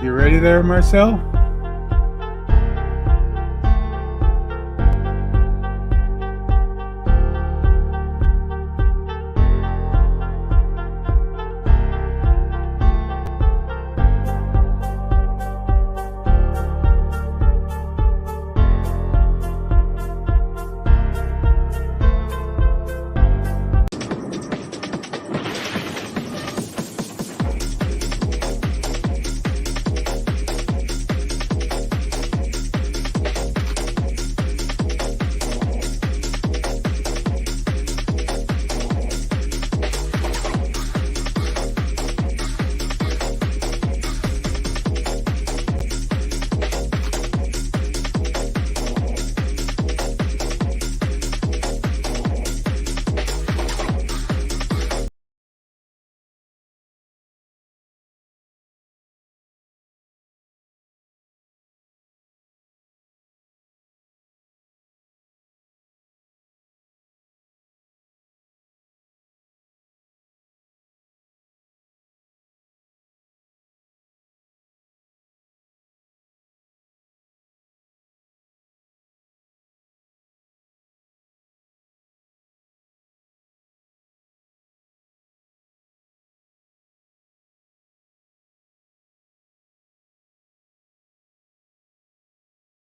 You ready there, Marcel?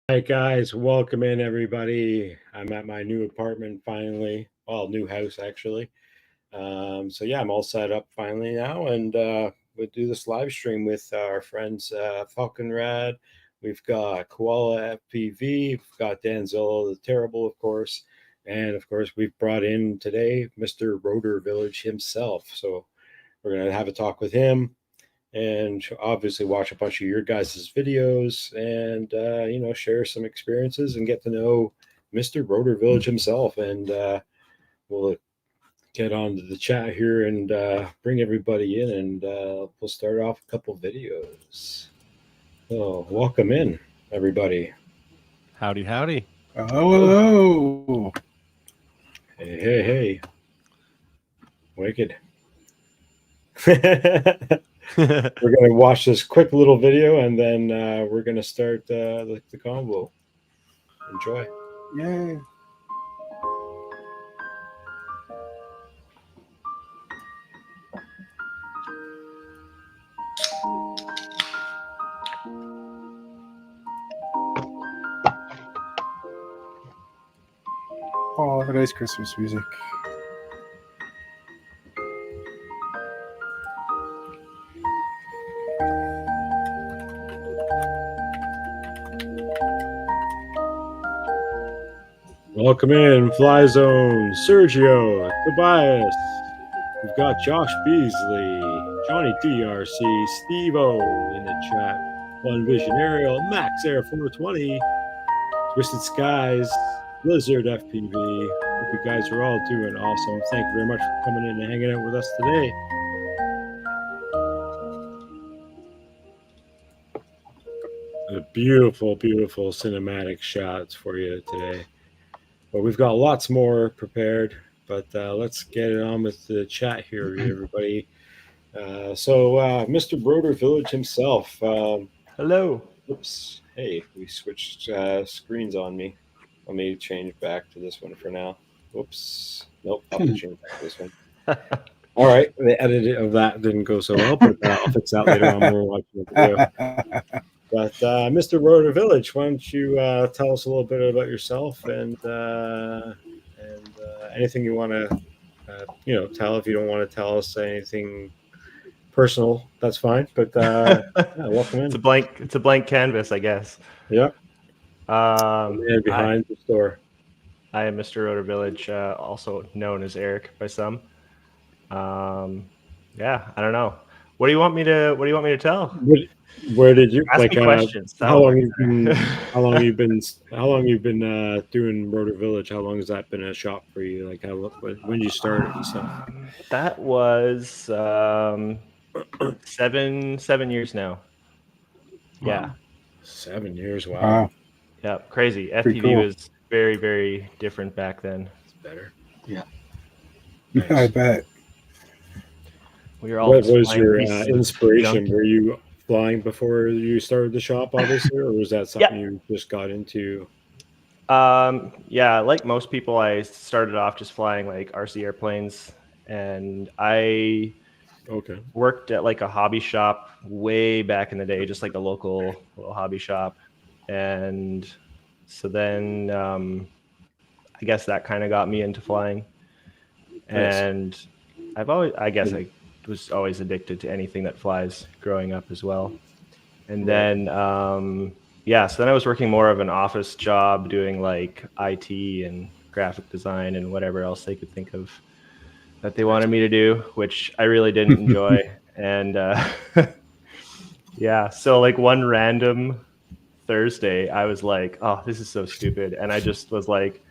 All right, guys, welcome in, everybody. I'm at my new apartment finally. Well, new house, actually. So, yeah, I'm all set up finally now, and we'll do this live stream with our friends Falcon Rad. We've got Koala FPV. We've got Danzillo the Terrible, of course. And, of course, we've brought in today Mr. Rotor Village himself. So we're going to have a talk with him and obviously watch a bunch of your guys' videos and, share some experiences and get to know Mr. Rotor Village himself. And we'll get on to the chat here and bring everybody in, and we'll start off a couple videos. So welcome in, everybody. Howdy, howdy. Hello. Hey. Wicked. We're going to watch this quick little video, and then we're going to start the combo. Enjoy. Yay. Oh, nice Christmas music. Welcome in, Fly Zone, Sergio, Tobias. We've got Josh Beasley, Johnny DRC, Steve-O in the chat, One Vision Aerial, Max Air 420, Twisted Skies, Blizzard FPV. Hope you guys are all doing awesome. Thank you very much for coming in and hanging out with us today. Beautiful, beautiful cinematic shots for you today. But we've got lots more prepared, but let's get it on with the chat here, everybody. So Mr. Rotor Village himself. Hello. Oops. Hey, we switched screens on me. Let me change back to this one for now. Whoops. Nope, I'll have to change back to this one. All right, the edit of that didn't go so well, but I'll fix that later on when we're watching the video. But Mr. Rotor Village, why don't you tell us a little bit about yourself and anything you want to, tell. If you don't want to tell us anything personal, that's fine. But welcome in. It's a blank canvas, I guess. Yeah. And behind the store. I am Mr. Rotor Village, also known as Eric by some. Yeah, I don't know. What do you want me to tell? Where did you ask me questions? How long you've been doing Rotor Village? How long has that been a shop for you? Like when you started and stuff? That was 7 years now. Wow. Yeah. 7 years. Wow. Yeah, crazy. FPV was very, very different back then. It's better. Yeah. Nice. Yeah, I bet. We were all. What was your inspiration? Were you flying before you started the shop, obviously, or was that something you just got into? Yeah, like most people, I started off just flying like RC airplanes, and I Okay. worked at like a hobby shop way back in the day, just like a local little hobby shop. And so then I guess that kind of got me into flying. Nice. And I guess I was always addicted to anything that flies growing up as well. And then, so then I was working more of an office job doing like IT and graphic design and whatever else they could think of that they wanted me to do, which I really didn't enjoy. And so like one random Thursday, I was like, oh, this is so stupid. And I just was like,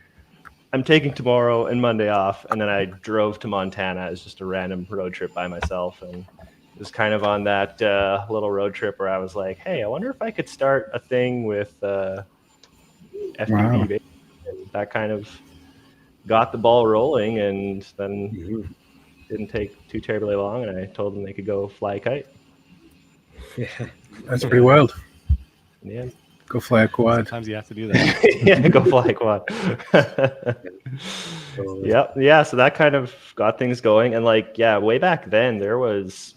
I'm taking tomorrow and Monday off. And then I drove to Montana as just a random road trip by myself. And it was kind of on that little road trip where I was like, hey, I wonder if I could start a thing with FPV. Wow. And that kind of got the ball rolling, and then didn't take too terribly long. And I told them they could go fly a kite. Yeah. That's pretty wild. Yeah. Go fly a quad. Sometimes you have to do that. Yeah, go fly a quad. Yep. Yeah. So that kind of got things going. And like, way back then there was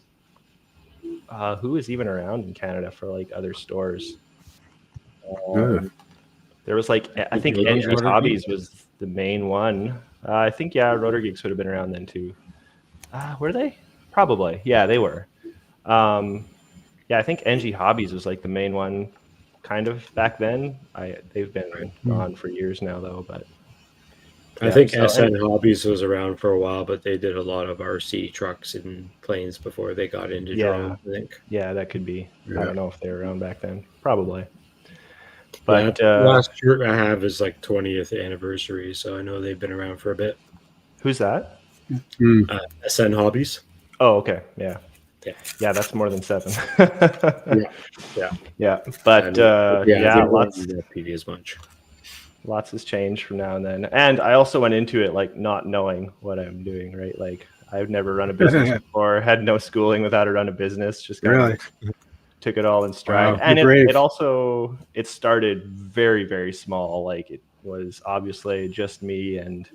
who was even around in Canada for like other stores. There was like, I think NG Hobbies was the main one. I think, Rotor Geeks would have been around then too. Were they? Probably. Yeah, they were. I think NG Hobbies was like the main one kind of back then. They've been gone for years now though, but I think SN Hobbies was around for a while, but they did a lot of RC trucks and planes before they got into drones, I think. Yeah, that could be. I don't know if they were around back then. Probably. But last shirt I have is like 20th anniversary, so I know they've been around for a bit. Who's that? SN Hobbies. Oh, okay. Yeah. That's more than 7. But lots has changed from now and then. And I also went into it like not knowing what I'm doing, right? Like I've never run a business before, had no schooling with how to run a business, just kind of took it all in stride. Wow, and it started very, very small. Like it was obviously just me, and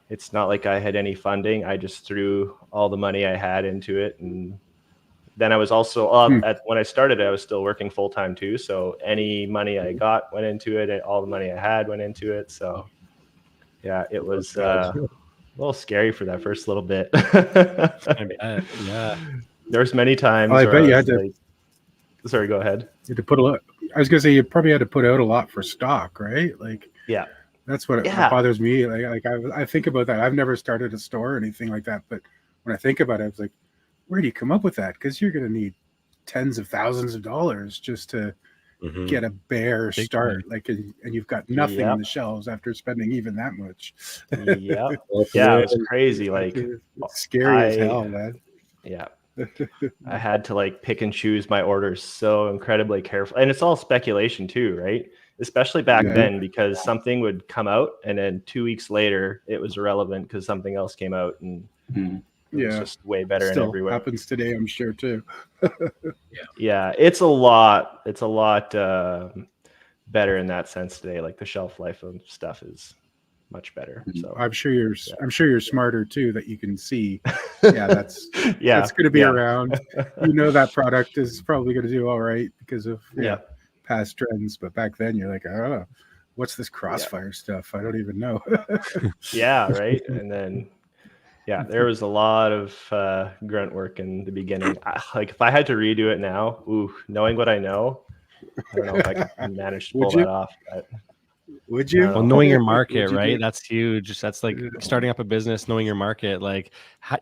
it's not like I had any funding. I just threw all the money I had into it. And then I was also when I started, I was still working full time too. So any money I got went into it, and all the money I had went into it. So it was a little scary for that first little bit. There's many times. Well, I bet you had to. Sorry, go ahead. You had to put a lot. I was gonna say you probably had to put out a lot for stock, right? Like, that's what bothers me. Like I think about that. I've never started a store or anything like that, but when I think about it, I was like, where do you come up with that? Because you're going to need tens of thousands of dollars just to get a bare start. Like, and you've got nothing on the shelves after spending even that much. It was crazy. Like, it's scary as hell, man. Yeah. I had to like pick and choose my orders so incredibly carefully. And it's all speculation too, right? Especially back then, because something would come out and then 2 weeks later it was irrelevant because something else came out, and it's just way better in every way. Happens today, I'm sure too. It's a lot better in that sense today. Like the shelf life of stuff is much better. So I'm sure you're smarter too, that you can see that's going to be around. You know that product is probably going to do all right because of past trends, but back then you're like, oh, what's this crossfire stuff? I don't even know. Right. And then there was a lot of grunt work in the beginning. Like if I had to redo it now, knowing what I know, I don't know if I could manage to pull that off. But would you? Well, knowing your market, right? That's huge. That's like starting up a business, knowing your market. Like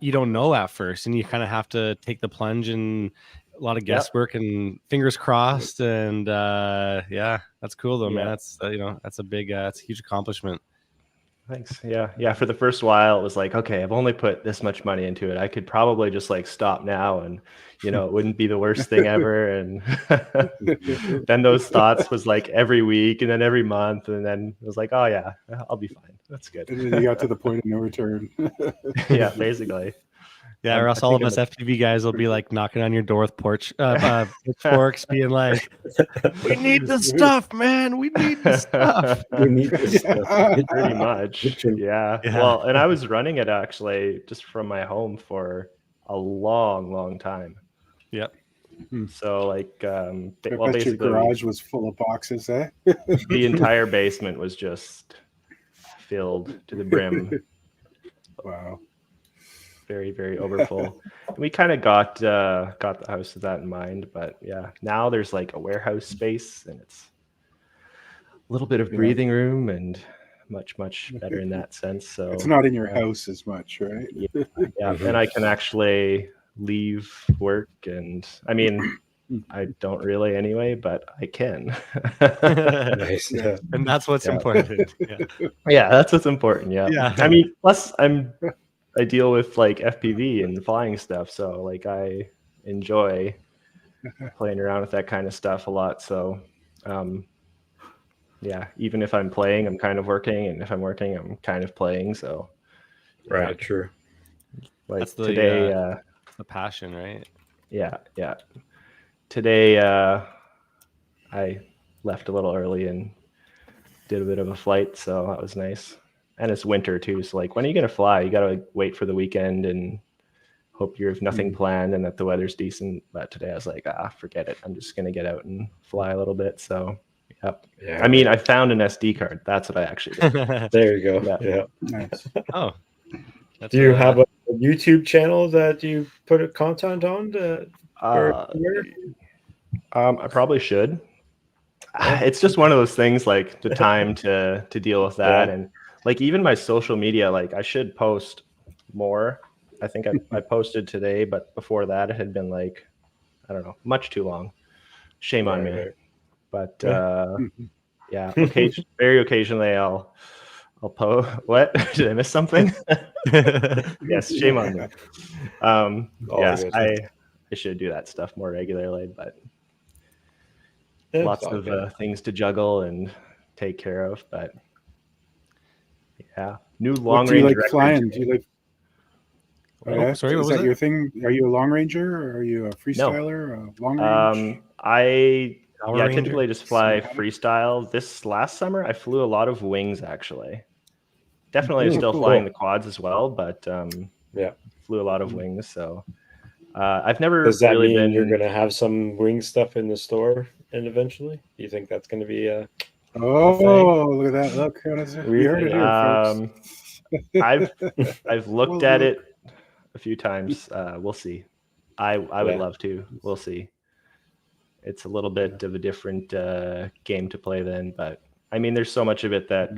you don't know at first, and you kind of have to take the plunge, and a lot of guesswork and fingers crossed. And that's cool though, man. That's that's a big, that's a huge accomplishment. Thanks. Yeah. For the first while, it was like, okay, I've only put this much money into it. I could probably just like stop now, and it wouldn't be the worst thing ever. And then those thoughts was like every week, and then every month, and then it was like, oh yeah, I'll be fine. That's good. And then you got to the point of no return. Basically. Yeah, or else all of us FPV guys will be like knocking on your door with pitchforks, being like, "We need the stuff, man. We need the stuff. We need this stuff." Pretty much. Yeah. Well, and I was running it actually just from my home for a long time. Yep. So like, well, basically, your garage was full of boxes, eh? The entire basement was just filled to the brim. Wow. Very, very overfull. We kind of got the house with that in mind, but yeah, now there's like a warehouse space, and it's a little bit of breathing room, and much better in that sense. So it's not in your house as much, right? Yeah. And I can actually leave work, and I mean, I don't really anyway, but I can. Nice. Yeah. And that's what's important. Yeah, that's what's important. Yeah. I mean, plus I deal with like FPV and flying stuff, so like I enjoy playing around with that kind of stuff a lot. So yeah, even if I'm playing, I'm kind of working, and if I'm working, I'm kind of playing. So right, true. Like that's the, today, the passion, right? Yeah. Today, I left a little early and did a bit of a flight, so that was nice. And it's winter too, so like, when are you gonna fly? You gotta wait for the weekend and hope you have nothing planned and that the weather's decent. But today I was like, forget it. I'm just gonna get out and fly a little bit. So yeah. I mean, I found an SD card. That's what I actually did. There you go. Yeah. Nice. Oh. Do you have a YouTube channel that you put content on? I probably should. It's just one of those things, like the time to deal with that. And like, even my social media, like I should post more. I think I posted today, but before that it had been like, I don't know, much too long. Shame on me. Right. But yeah, very occasionally I'll post. What? Did I miss something? Yes, shame on me. Yeah, I should do that stuff more regularly, but lots of things to juggle and take care of. But yeah, new long range. Do you like flying? Do you like? Oh, sorry, is that your thing? Are you a long ranger, or are you a freestyler? Or a long range? I typically just fly freestyle. This last summer, I flew a lot of wings actually. Definitely still flying the quads as well, but flew a lot of wings. So I've never. Does that really mean been... you're going to have some wing stuff in the store and eventually? Do you think that's going to be a look at that! Look, we heard it here, folks. I've looked at it a few times. We'll see. I would love to. We'll see. It's a little bit of a different game to play then, but I mean, there's so much of it that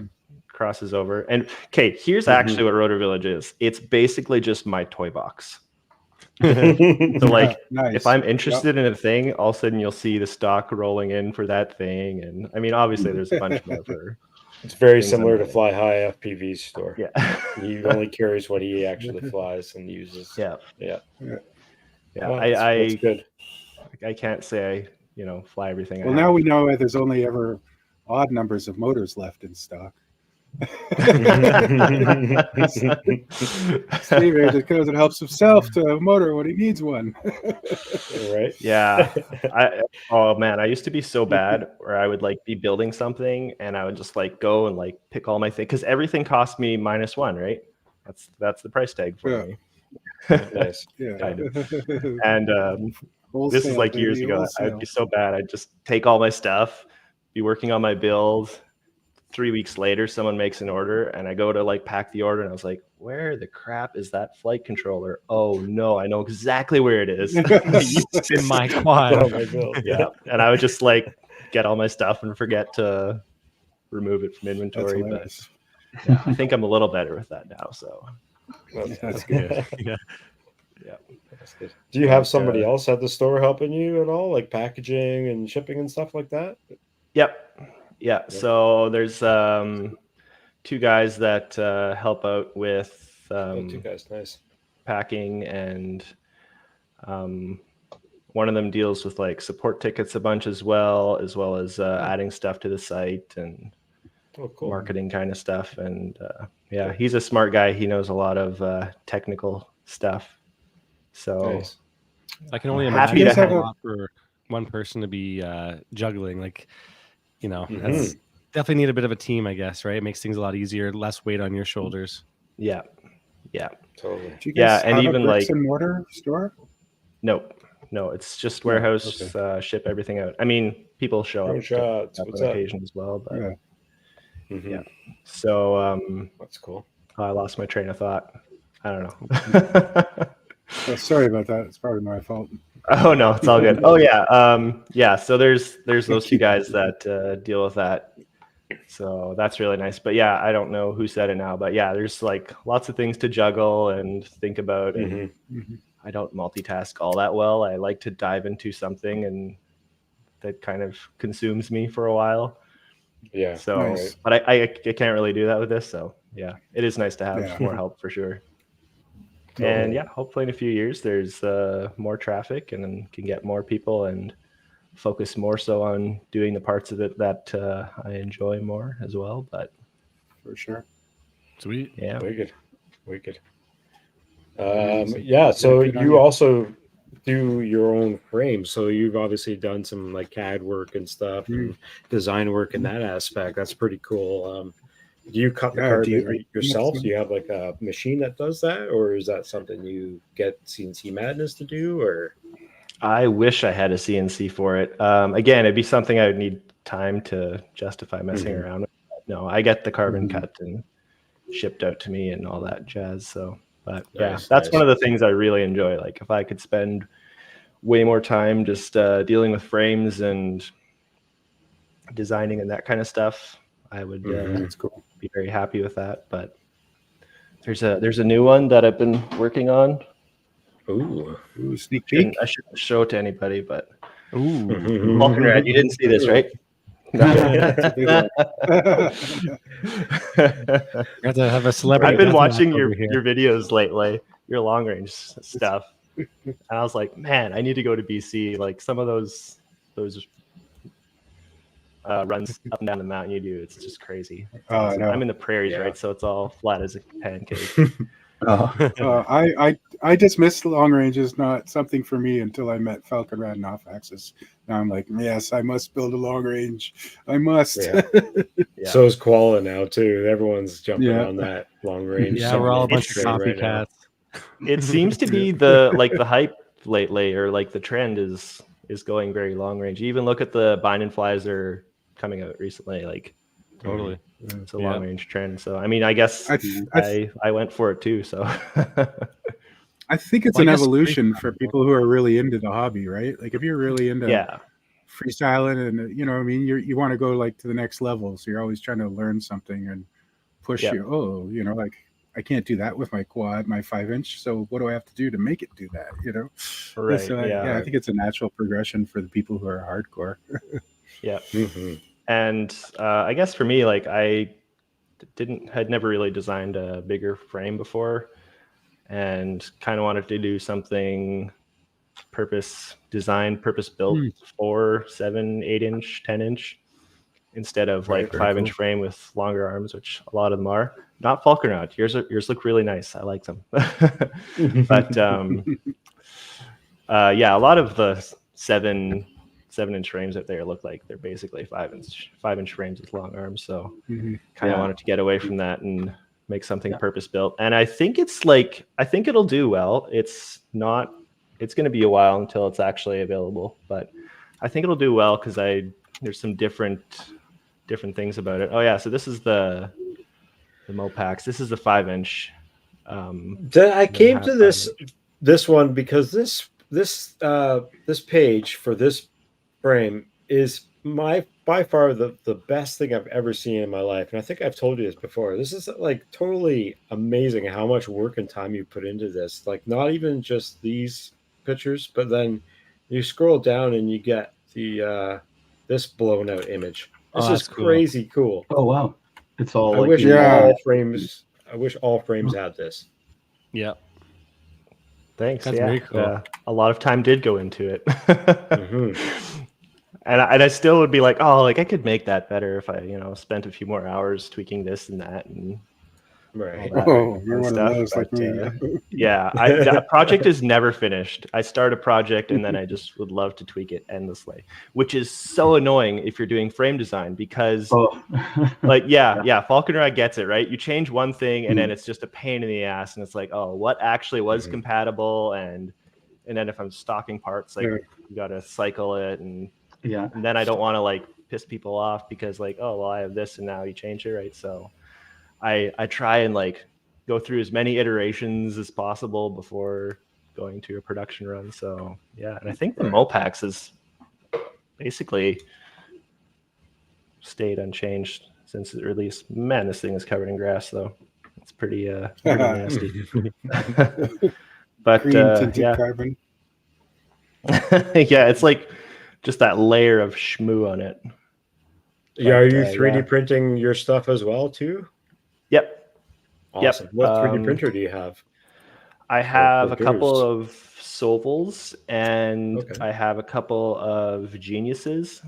crosses over. And okay, here's actually what Rotor Village is. It's basically just my toy box. So like, if I'm interested in a thing, all of a sudden you'll see the stock rolling in for that thing. And I mean, obviously there's a bunch more for. It's very similar to Fly High FPV's store. Yeah. He only carries what he actually flies and uses. Yeah. Well, that's good. I can't say I fly everything. Well, now we know there's only ever odd numbers of motors left in stock. Steve here just because it helps himself to motor when he needs one. Right? Yeah. I used to be so bad where I would like be building something and I would just like go and like pick all my things because everything cost me -1, right? That's the price tag for me. Nice. Kind of. And this is like years ago. I'd be so bad. I'd just take all my stuff, be working on my build. 3 weeks later, someone makes an order and I go to like pack the order and I was like, where the crap is that flight controller? Oh no, I know exactly where it is. It's in my quad. Yeah. And I would just like get all my stuff and forget to remove it from inventory. But yeah, I think I'm a little better with that now. So that's good. Yeah. That's good. Do you have somebody else at the store helping you at all, like packaging and shipping and stuff like that? Yep. Yeah, so there's 2 guys that help out with 2 guys, nice, packing, and one of them deals with like support tickets a bunch as well as adding stuff to the site and marketing kind of stuff. And he's a smart guy. He knows a lot of technical stuff. So Nice. I can only Happy imagine to it's a have lot for one person to be juggling. Like, Mhm. that's definitely need a bit of a team, I guess, right? It makes things a lot easier, less weight on your shoulders. yeah. Totally. Do you guys and have even a bricks like and mortar store? no, it's just No, warehouse, okay. ship everything out. I mean, people show Drone up, shots. What's on up? occasion as well, but Yeah. Mhm. yeah. So That's cool. I lost my train of thought. I don't know. Oh, sorry about that. It's probably my fault. Oh no, it's all good. Oh yeah. So there's those two guys that deal with that. So that's really nice. But yeah, I don't know who said it now, but yeah, there's like lots of things to juggle and think about, and I don't multitask all that well. I like to dive into something, and that kind of consumes me for a while. Yeah. So, Nice. but I can't really do that with this. So yeah, it is nice to have Yeah. more help for sure. Totally. And yeah, hopefully in a few years there's more traffic and then can get more people and focus more so on doing the parts of it that I enjoy more as well. But For sure. Sweet. yeah, Wicked. Amazing. Yeah. So Good on you you. also do your own frames. So you've obviously done some like CAD work and stuff and design work in that aspect. That's pretty cool. Do you cut the Yeah, carbon yourself? yes, Do you have like a machine that does that, or is that something you get CNC Madness to do? Or I wish I had a CNC for it. Again, it'd be something I would need time to justify messing around with. No, I get the carbon cut and shipped out to me and all that jazz. So, but yeah, that's one of the things I really enjoy. Like if I could spend way more time just dealing with frames and designing and that kind of stuff, I would that's cool. be very happy with that. But there's a new one that I've been working on. Ooh, sneak peek. I shouldn't show it to anybody, but Ooh. Vulcan, you didn't see this, right? No. That's a big one. Got to have a celebrity. I've been deathmatch watching over your videos lately, your long range stuff, and I was like, man, I need to go to BC. Like some of those runs up and down the mountain you do, it's just crazy. It's awesome. I'm in the prairies, right? So it's all flat as a pancake. I dismissed long range as not something for me until I met Falcon Rad and Off Axis. Now I'm like, yes, I must build a long range. I must. Yeah. So is Koala now too. Everyone's jumping on that long range. Yeah, we're all a bunch of copycats. Right, it seems to be the hype lately, or like the trend is going very long range. You even look at the bind and flies that are coming out recently. Like totally, it's a long range trend. So I mean, I guess I went for it too. So I think it's an evolution for people who are really into the hobby, right? Like if you're really into freestyling and I mean, you want to go like to the next level. So you're always trying to learn something and push you. Oh, like I can't do that with my quad, my 5-inch. So what do I have to do to make it do that? Right. So I think it's a natural progression for the people who are hardcore. Yeah. And I guess for me, like I had never really designed a bigger frame before, and kind of wanted to do something purpose built for 7, 8-inch, 10-inch instead of like 5-inch frame with longer arms, which a lot of them are. Not Falconrod. Yours look really nice. I like them. But a lot of the 7-inch frames out there look like they're basically 5-inch frames with long arms. So kind of wanted to get away from that and make something purpose built. And I think it'll do well. It's going to be a while until it's actually available, but I think it'll do well because there's some different things about it. Oh yeah, so this is the Mopax. This is the 5-inch. I came to this one because this page for this frame is by far the best thing I've ever seen in my life. And I think I've told you this before. This is like totally amazing how much work and time you put into this. Like not even just these pictures, but then you scroll down and you get the this blown out image. This is crazy cool. Oh wow. It's all I wish all frames had this. Yeah. Thanks. That's very cool. A lot of time did go into it. And I still would be like, oh, like I could make that better if I, spent a few more hours tweaking this and that. And Right. Oh, you're one of those like me. Yeah, that project is never finished. I start a project and then I just would love to tweak it endlessly, which is so annoying if you're doing frame design because like, yeah, Falconry gets it, right? You change one thing and then it's just a pain in the ass. And it's like, oh, what actually was compatible? And then if I'm stocking parts, like you got to cycle it. And then I don't want to like piss people off because like, oh, well, I have this and now you change it, right? So I try and like go through as many iterations as possible before going to a production run. So yeah, and I think the Mopax has basically stayed unchanged since it released. Man, this thing is covered in grass though. It's pretty nasty. But green tinted carbon. Yeah, it's like just that layer of schmoo on it. Yeah, are you 3D printing your stuff as well too? Yep. Awesome. What 3D printer do you have? I have a couple of Sovels and I have a couple of Geniuses,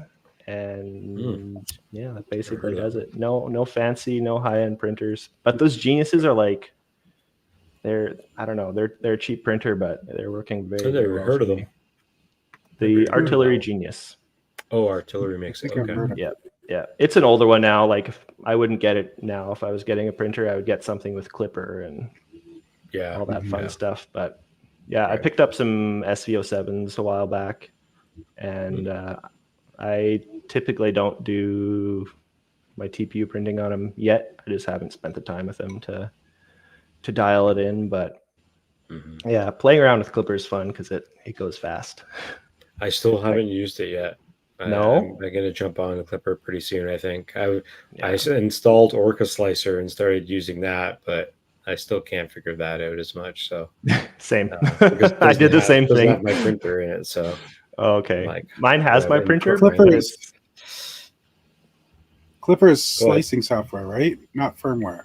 and yeah, that basically does it. No fancy, no high-end printers, but those Geniuses are like they're a cheap printer, but they're working very. I've never heard of them. The Artillery Genius. Oh, Artillery makes it. Okay. Yeah, it's an older one now. Like I wouldn't get it now. If I was getting a printer, I would get something with Clipper and all that fun stuff. But I picked up some SV07s a while back, and I typically don't do my TPU printing on them yet. I just haven't spent the time with them to dial it in. But yeah, playing around with Clipper is fun because it goes fast. I still haven't used it yet. No, I'm going to jump on the Clipper pretty soon. I think I installed Orca Slicer and started using that, but I still can't figure that out as much. So same. I did the same thing. Have my printer in it, so okay. Like, mine has my printer. Clipper is slicing software, right? Not firmware.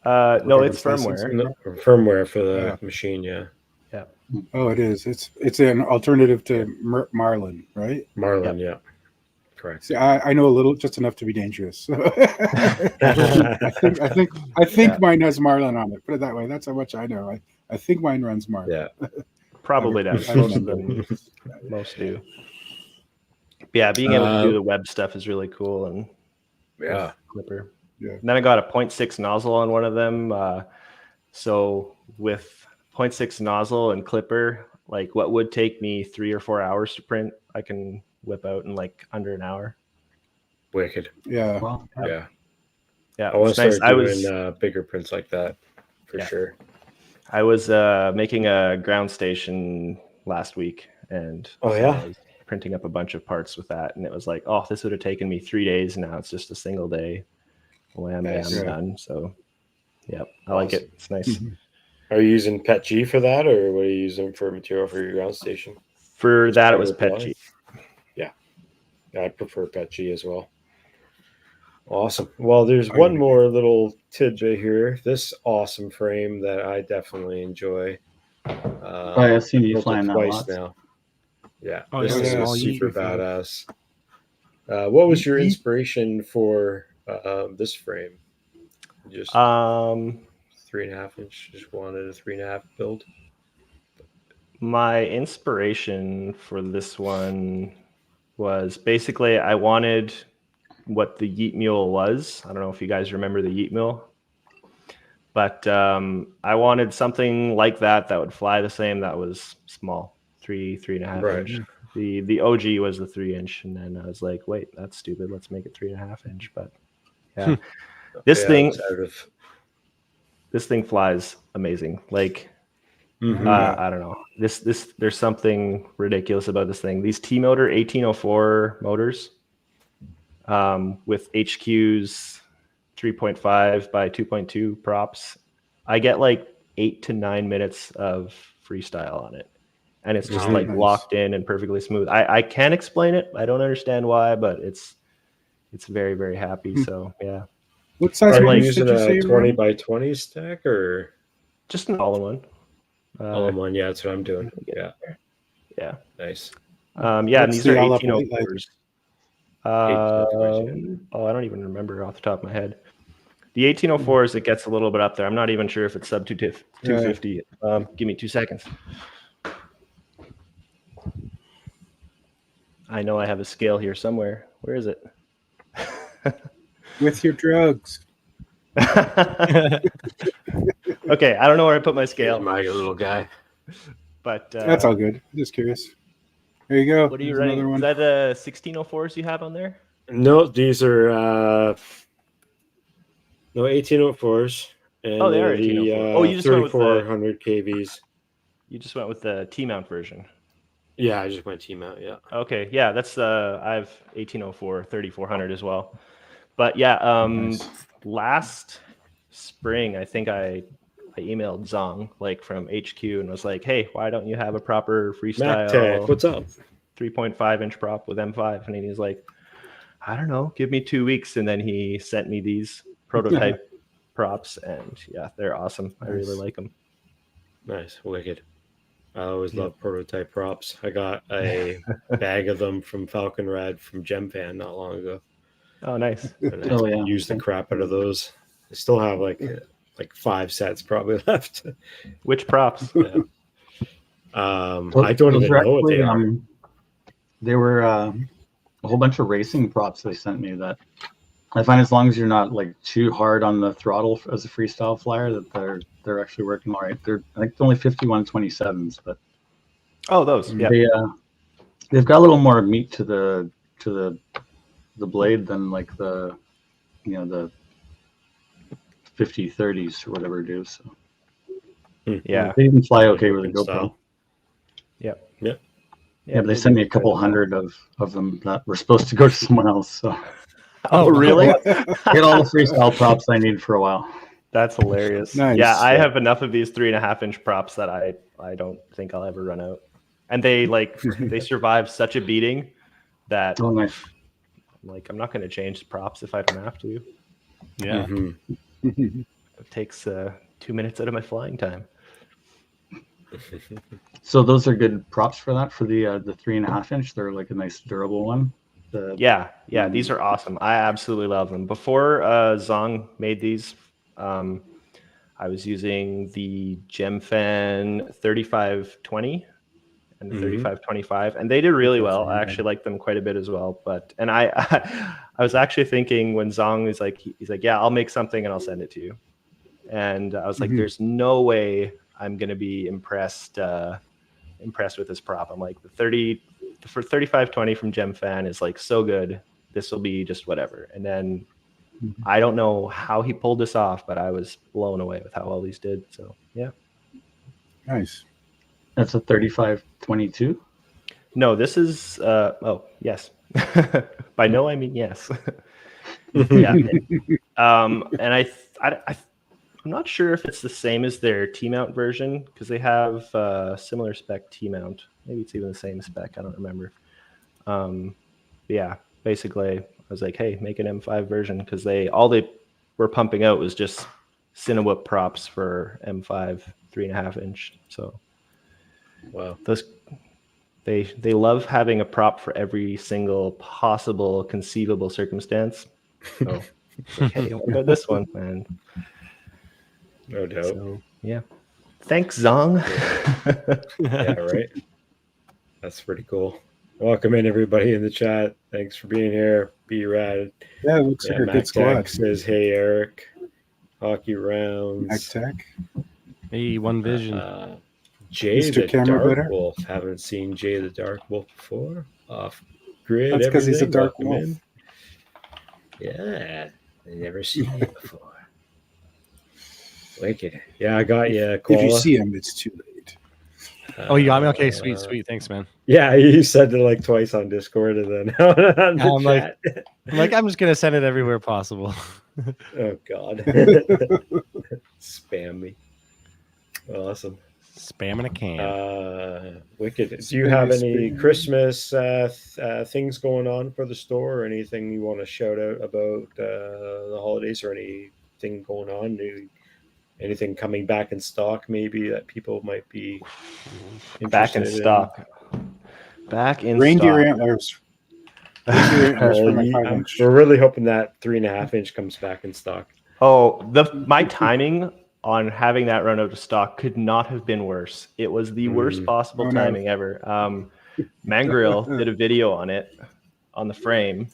No, it's firmware. Firmware for the machine, yeah. Oh, it is. It's an alternative to Marlin, right? Marlin, yeah. Correct. See, I know a little, just enough to be dangerous. I think mine has Marlin on it. Put it that way. That's how much I know. I think mine runs Marlin. Yeah, probably does. Most do. Yeah, being able to do the web stuff is really cool, and Clipper. Yeah. And then I got a 0.6 nozzle on one of them. So with 0.6 nozzle and Clipper, like what would take me 3 or 4 hours to print, I can whip out in like under an hour. Wicked. Yeah. Well, yeah. I want to start doing bigger prints like that for sure. I was making a ground station last week, and I was printing up a bunch of parts with that, and it was like, oh, this would have taken me 3 days. Now it's just a single day. I'm done. So I like it. It's nice. Are you using PETG for that, or what are you using for material for your ground station? For that, it was PETG. Yeah, I prefer PETG as well. Awesome. Well, there's one more little tidbit here. This awesome frame that I definitely enjoy. I've seen you flying that twice now. Yeah, this is super badass. What was your inspiration for this frame? Just 3.5 inch. Just wanted a 3.5 build. My inspiration for this one was basically I wanted what the Yeet Mule was. I don't know if you guys remember the Yeet Mule, but I wanted something like that would fly the same. That was small, 3.5 inch. The OG was the 3 inch, and then I was like, wait, that's stupid. Let's make it 3.5 inch. But this thing flies amazing. Like I don't know. This there's something ridiculous about this thing. These T-Motor 1804 motors with HQs 3.5 by 2.2 props. I get like 8 to 9 minutes of freestyle on it. And it's just locked in and perfectly smooth. I can't explain it. I don't understand why, but it's very, very happy. So yeah. What size are you using a 20 by 20 stack or just an all-in-one? All-in-one, yeah, that's what I'm doing. Yeah. Nice. And these are 1804s. I don't even remember off the top of my head. The 1804s, it gets a little bit up there. I'm not even sure if it's sub 250. Give me 2 seconds. I know I have a scale here somewhere. Where is it? With your drugs. Okay, I don't know where I put my scale. My little guy. But that's all good. Just curious. There you go. What are you running? Is that the 1604s you have on there? No, these are 1804s. And they are 1804s. You just 3400 kVs. You just went with the T-mount version. Yeah, I just went T-mount. Yeah. Okay. Yeah, that's I have 1804 3400 as well. But yeah, nice. Last spring I think I emailed Zong like from HQ and was like, "Hey, why don't you have a proper freestyle? MacTech, what's up? 3.5-inch prop with M5?" And he was like, "I don't know, give me 2 weeks." And then he sent me these prototype props, and yeah, they're awesome. Nice. I really like them. Nice, wicked. I always love prototype props. I got a bag of them from Falcon Rad from GemFan not long ago. Oh, nice. And used the crap out of those. I still have like 5 sets probably left. Which props? Yeah. I don't even know what they are. They were a whole bunch of racing props they sent me that I find as long as you're not like too hard on the throttle as a freestyle flyer, that they're actually working all right. They're I think only 5127s, but those they've got a little more meat to the blade than like the 5030s or whatever do. So yeah, they even fly okay with a GoPro. Yep. Yeah, but they sent me a couple hundred of them that were supposed to go to someone else. So. Oh, really? Get all the freestyle props I need for a while. That's hilarious. Nice. Yeah, I have enough of these 3.5-inch props that I don't think I'll ever run out. And they they survive such a beating that nice. I'm not going to change the props if I don't have to. Yeah. Mm-hmm. It takes 2 minutes out of my flying time. So those are good props for that, for the 3.5-inch. They're like a nice durable one. Yeah, these are awesome. I absolutely love them. Before Zong made these, I was using the GemFan 3520 and the 3525, and they did really well. I actually liked them quite a bit as well. And I was actually thinking when Zong is like, he's like, "Yeah, I'll make something and I'll send it to you." And I was like, "There's no way I'm gonna be impressed with this prop." I'm like, for 3520 from GemFan is like so good. This will be just whatever. And then I don't know how he pulled this off, but I was blown away with how well these did. So yeah. Nice. That's a 3522? No, this is yes. By no, I mean yes. Yeah. And I'm not sure if it's the same as their T-mount version, because they have similar spec T-mount. Maybe it's even the same spec. I don't remember. Yeah, basically, I was like, "Hey, make an M5 version," because all they were pumping out was just Cinewhoop props for M5 3.5-inch. So, wow, they love having a prop for every single possible conceivable circumstance. So, hey, what about this one, man? No doubt. So, yeah. Thanks, Zong. Yeah, right. That's pretty cool. Welcome in everybody in the chat. Thanks for being here. Be rad. Yeah, it looks like a good squad. Says, "Hey Eric, hockey rounds." MacTech. Hey, One Vision. Jay Mr. the Dark Better. Wolf. Haven't seen Jay the Dark Wolf before. Off grid. That's because he's a dark Welcome wolf. in. Yeah, I never seen you before. Wicked. Yeah, I got you. If you see him, it's too late. Oh, you got me? Okay, sweet. Thanks, man. Yeah, you said it like twice on Discord and then on the chat. I'm just gonna send it everywhere possible. Oh God. Spam me. Awesome. Spamming a can. Wicked. Do you have any Christmas things going on for the store, or anything you want to shout out about the holidays, or anything going on? Anything coming back in stock, maybe, that people might be back in stock? Back in reindeer stock. antlers. Reindeer antlers for my 5-inch. We're really hoping that 3.5-inch comes back in stock. Oh, my timing on having that run out of stock could not have been worse. It was the worst possible timing ever. Mangrill did a video on it, on the frame,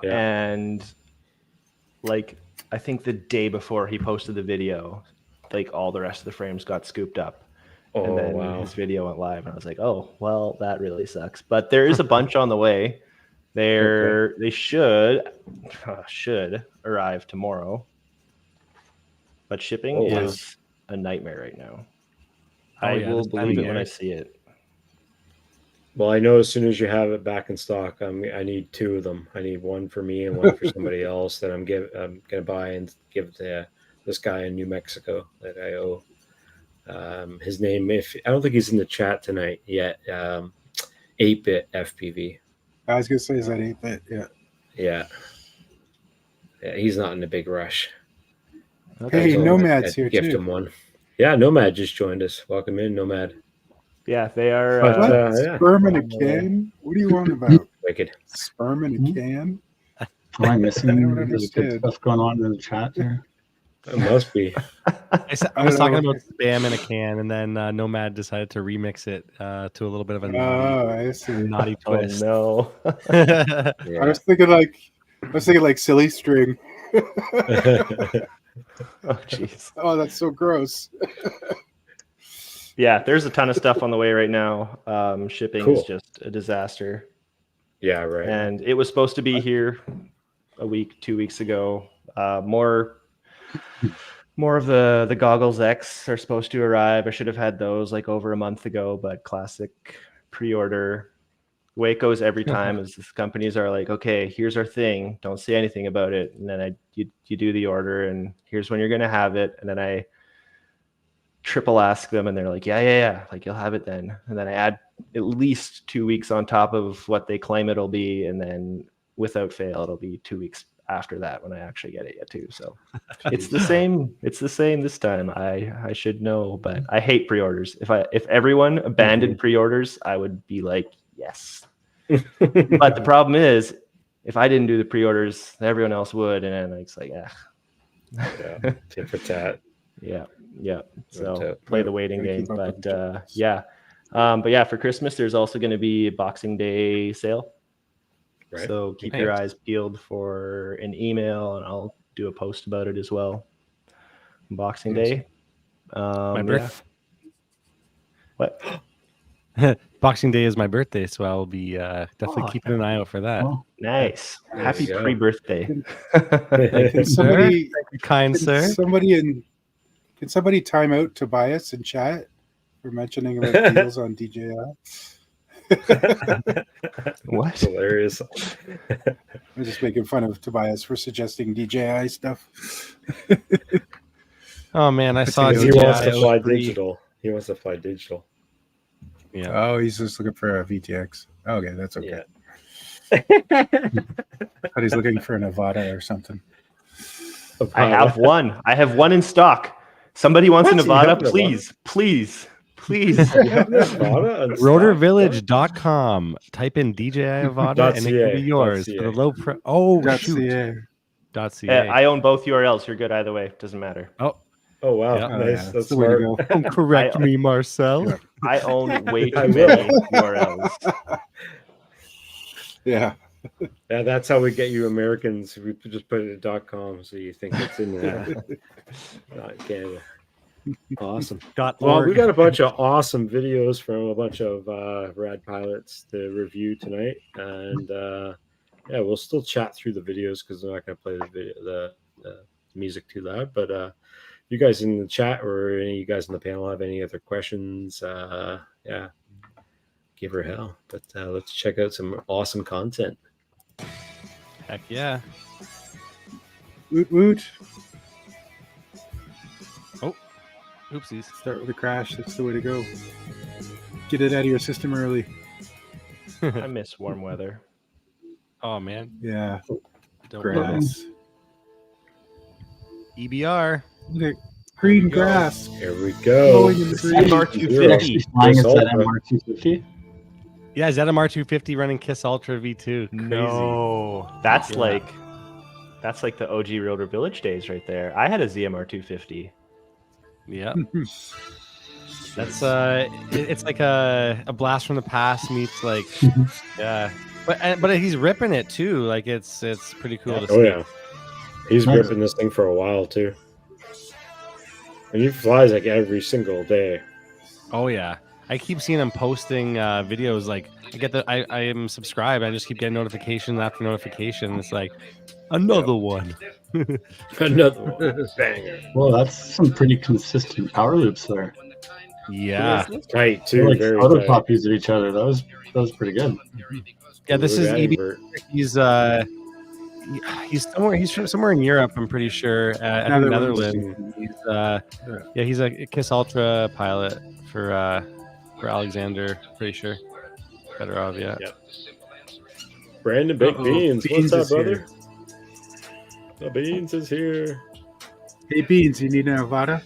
and like I think the day before he posted the video, like all the rest of the frames got scooped up. And then his video went live, and I was like, "Oh, well, that really sucks." But there is a bunch on the way. They should arrive tomorrow. But shipping is a nightmare right now. I will believe it when I see it. Well, I know as soon as you have it back in stock, I need 2 of them. I need one for me and one for somebody else that I'm going to buy and give to this guy in New Mexico that I owe. His name, I don't think he's in the chat tonight yet. 8-bit FPV. I was gonna say, is that 8-bit? Yeah. He's not in a big rush. Hey, Nomad's here gift too. Him one. Yeah, Nomad just joined us. Welcome in, Nomad. Yeah, they are. Sperm in a can? What are you on about? Wicked. Sperm in a can? Am I missing? I don't There's good understand. stuff going on in the chat here. It must be. I was talking about spam in a can, and then Nomad decided to remix it to a little bit of a naughty twist. Oh, no. I was thinking like silly string. Oh, jeez. Oh, that's so gross. Yeah, there's a ton of stuff on the way right now. Shipping is just a disaster. Yeah, right. And it was supposed to be here a week, 2 weeks ago. More of the Goggles X are supposed to arrive. I should have had those like over a month ago, but classic pre-order. The way it goes every time is the companies are like, okay, here's our thing. Don't say anything about it. And then you do the order, and here's when you're going to have it. And then I triple ask them, and they're like, yeah, like you'll have it then. And then I add at least 2 weeks on top of what they claim it'll be. And then without fail, it'll be 2 weeks after that when I actually get it yet too. So it's the same. It's the same this time. I should know, but I hate pre-orders. If everyone abandoned pre-orders, I would be like, yes. But the problem is, if I didn't do the pre-orders, everyone else would, and then it's like, yeah, tit for tat. Yeah. So play the waiting game. But but yeah, for Christmas, there's also going to be a Boxing Day sale. Right. So keep your eyes peeled for an email, and I'll do a post about it as well. Boxing Day. My birthday. What? Boxing Day is my birthday, so I'll be definitely keeping an eye out for that. Oh, nice. Happy pre-birthday. Can somebody, kind sir. Can somebody time out Tobias in chat for mentioning about deals on DJI? What? Hilarious. I'm just making fun of Tobias for suggesting DJI stuff. Oh man, I saw he wants to fly digital. He wants to fly digital. Yeah. Oh, he's just looking for a VTX. Okay, that's okay. Yeah. But he's looking for an Avata or something. I have one. I have one in stock. Somebody wants an Avata, please. Rotorvillage.com. Type in DJI Avata and it can be yours for the low price. Oh, shoot. .ca. I own both URLs. You're good either way. Doesn't matter. Oh wow. Yeah. Nice. That's the way to smart. go. Don't correct me, Marcel. Yeah. I own way too many URLs. Yeah. Yeah, that's how we get you Americans. We just put it at .com, so you think it's in not Canada. Awesome. Well, we got a bunch of awesome videos from a bunch of rad pilots to review tonight, and we'll still chat through the videos because I'm not going to play the music too loud. But you guys in the chat or any of you guys in the panel have any other questions? Give her hell. But let's check out some awesome content. Heck yeah. Woot woot. Oh, oopsies. Start with a crash. That's the way to go. Get it out of your system early. I miss warm weather. Oh man. Yeah. Don't Grass. EBR. Look at green grass. Here we go. Blowing in the breeze. MR250. Flying is that MR250? Yeah, ZMR 250 running Kiss Ultra V2. Crazy. No, that's That's like the OG Rotor Village days right there. I had a ZMR 250. Yeah. That's it's like a blast from the past meets like yeah. But he's ripping it too. Like it's pretty cool to see. Oh yeah. He's ripping this thing for a while too. And he flies like every single day. Oh yeah. I keep seeing him posting videos. Like I am subscribed. I just keep getting notification after notification. It's like another one. Another one. Banger. Well, that's some pretty consistent power loops there. Yeah. Tight too. They're like very photocopies of each other. That was pretty good. Yeah, this is EB. He's somewhere. He's from somewhere in Europe. I'm pretty sure. I think Netherlands. He's a Kiss Ultra pilot for Alexander. Pretty sure. Fedorov. Yeah. Brandon Baked Beans. What's up, brother? The Beans is here. Hey Beans, you need an Avada?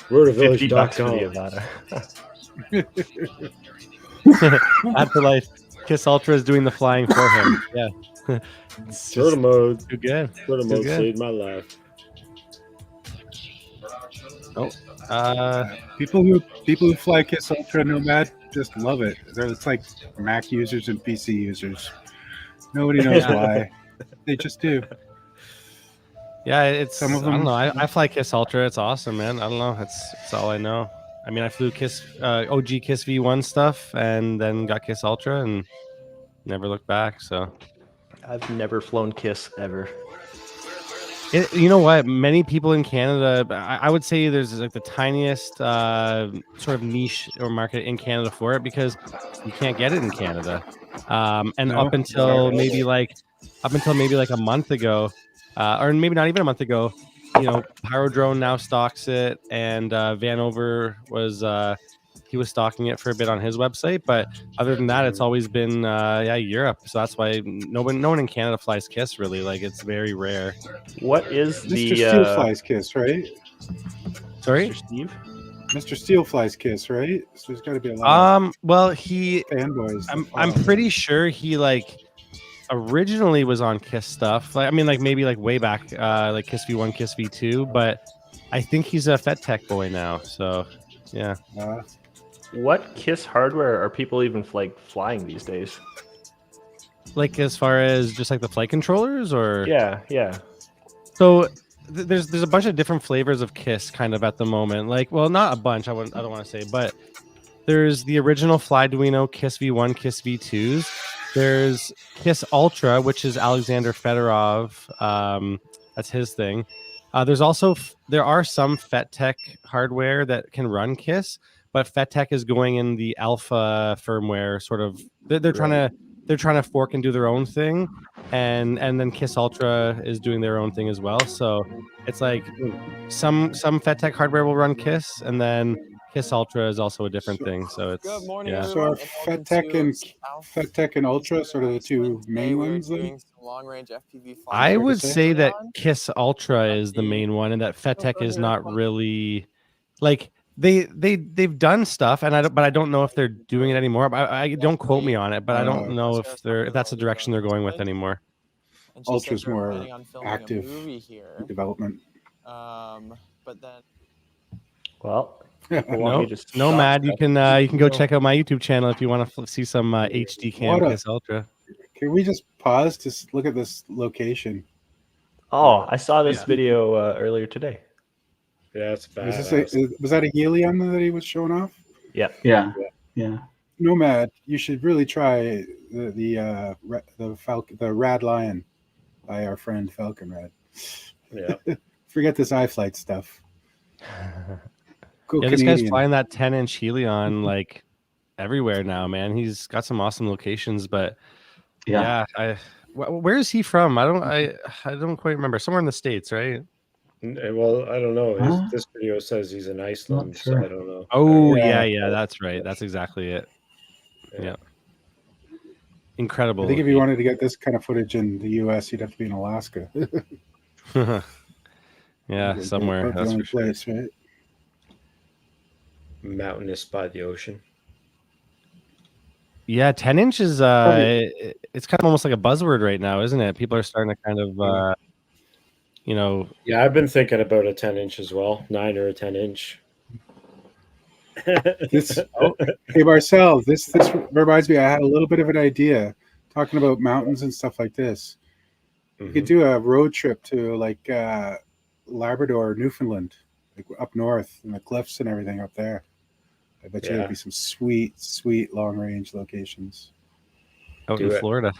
RotorVillage.com. Afterlife, Kiss Ultra is doing the flying for him. Yeah. Turtle mode. Too good. Turtle mode saved my life. Oh. People who fly Kiss Ultra Nomad just love it. It's like Mac users and PC users. Nobody knows why. They just do. Yeah, it's some of them. I don't know. I fly Kiss Ultra. It's awesome, man. I don't know. It's all I know. I mean, I flew Kiss OG Kiss V1 stuff, and then got Kiss Ultra, and never looked back. So, I've never flown Kiss ever. You know what? Many people in Canada, I would say there's like the tiniest sort of niche or market in Canada for it because you can't get it in Canada. And up until maybe like a month ago, or maybe not even a month ago, Pyrodrone now stocks it, and Vanover was he was stocking it for a bit on his website, but other than that, it's always been Europe. So that's why no one in Canada flies Kiss really. Like it's very rare. What is Mr. Steele flies Kiss, right? Sorry, Mr. Steve. Mr. Steele flies Kiss, right? So there's got to be a lot. Well, he fanboys. I'm pretty sure he originally was on Kiss stuff. Like I mean, like maybe like way back, like Kiss V1, Kiss V2, but I think he's a Fet Tech boy now. So yeah. What Kiss hardware are people even flying these days? Like as far as just like the flight controllers, or yeah. So there's a bunch of different flavors of Kiss kind of at the moment. Like, well, not a bunch. I don't want to say, but there's the original Flyduino Kiss V1, Kiss V2s. There's Kiss Ultra, which is Alexander Fedorov. That's his thing. There are some Fet Tech hardware that can run Kiss, but Fet Tech is going in the alpha firmware sort of. They're trying to fork and do their own thing, and then Kiss Ultra is doing their own thing as well. So it's like some Fet Tech hardware will run Kiss, and then Kiss Ultra is also a different thing. So it's good morning. Yeah. So are Fet Tech and Ultra sort of the two main ones? Long-range FPV I would say that Kiss Ultra is the main one, and that Fet Tech is not really like. They've done stuff, and I don't know if they're doing it anymore. I don't quote me on it, but I don't know if that's the direction they're going with anymore. Ultra's more active development. But then, well, Nomad, you can go check out my YouTube channel if you want to see some HD cam Kiss Ultra. Can we just pause to look at this location? Oh, I saw this video earlier today. Yeah, it's bad. Was that a helium that he was showing off? Yeah. Nomad, you should really try the Rad Lion by our friend Falcon Rad. Yeah. Forget this iFlight stuff. This guy's flying that 10-inch Helion like everywhere now, man. He's got some awesome locations, but where is he from? I don't quite remember. Somewhere in the States, right? Well, I don't know. This video says he's in Iceland, so I don't know. Oh, yeah, that's right. That's exactly it. Yeah. Incredible. I think if you wanted to get this kind of footage in the U.S., you'd have to be in Alaska. Yeah, somewhere. That's the for sure. place, right? Mountainous by the ocean. Yeah, 10 inch is it's kind of almost like a buzzword right now, isn't it? People are starting to kind of Yeah, I've been thinking about a 10-inch as well, 9 or a 10-inch. Hey Marcel, this reminds me. I had a little bit of an idea talking about mountains and stuff like this. You could do a road trip to like Labrador, Newfoundland, like up north in the cliffs and everything up there. I bet you there'd be some sweet long range locations. Out in Florida.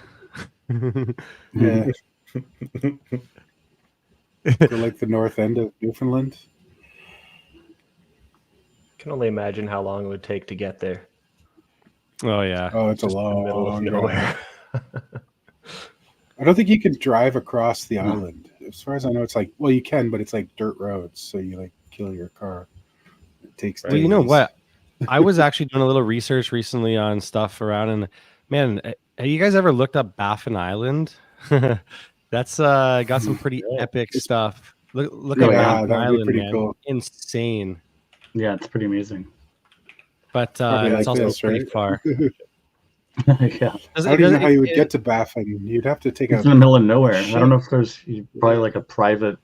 Yeah. Go like the north end of Newfoundland. I can only imagine how long it would take to get there. Oh yeah. Oh, it's just a long middle of nowhere. I don't think you can drive across the island. As far as I know, it's like, well, you can, but it's like dirt roads, so you like kill your car. It takes. Well, you know what? I was actually doing a little research recently on stuff around, and man, have you guys ever looked up Baffin Island? That's got some pretty epic stuff. Look at Baffin Island, man. Cool. Insane. Yeah, it's pretty amazing. But it's also pretty far. Yeah. I don't even know how you would get to Baffin. You'd have to take it's in the middle of nowhere. I don't know if there's probably like a private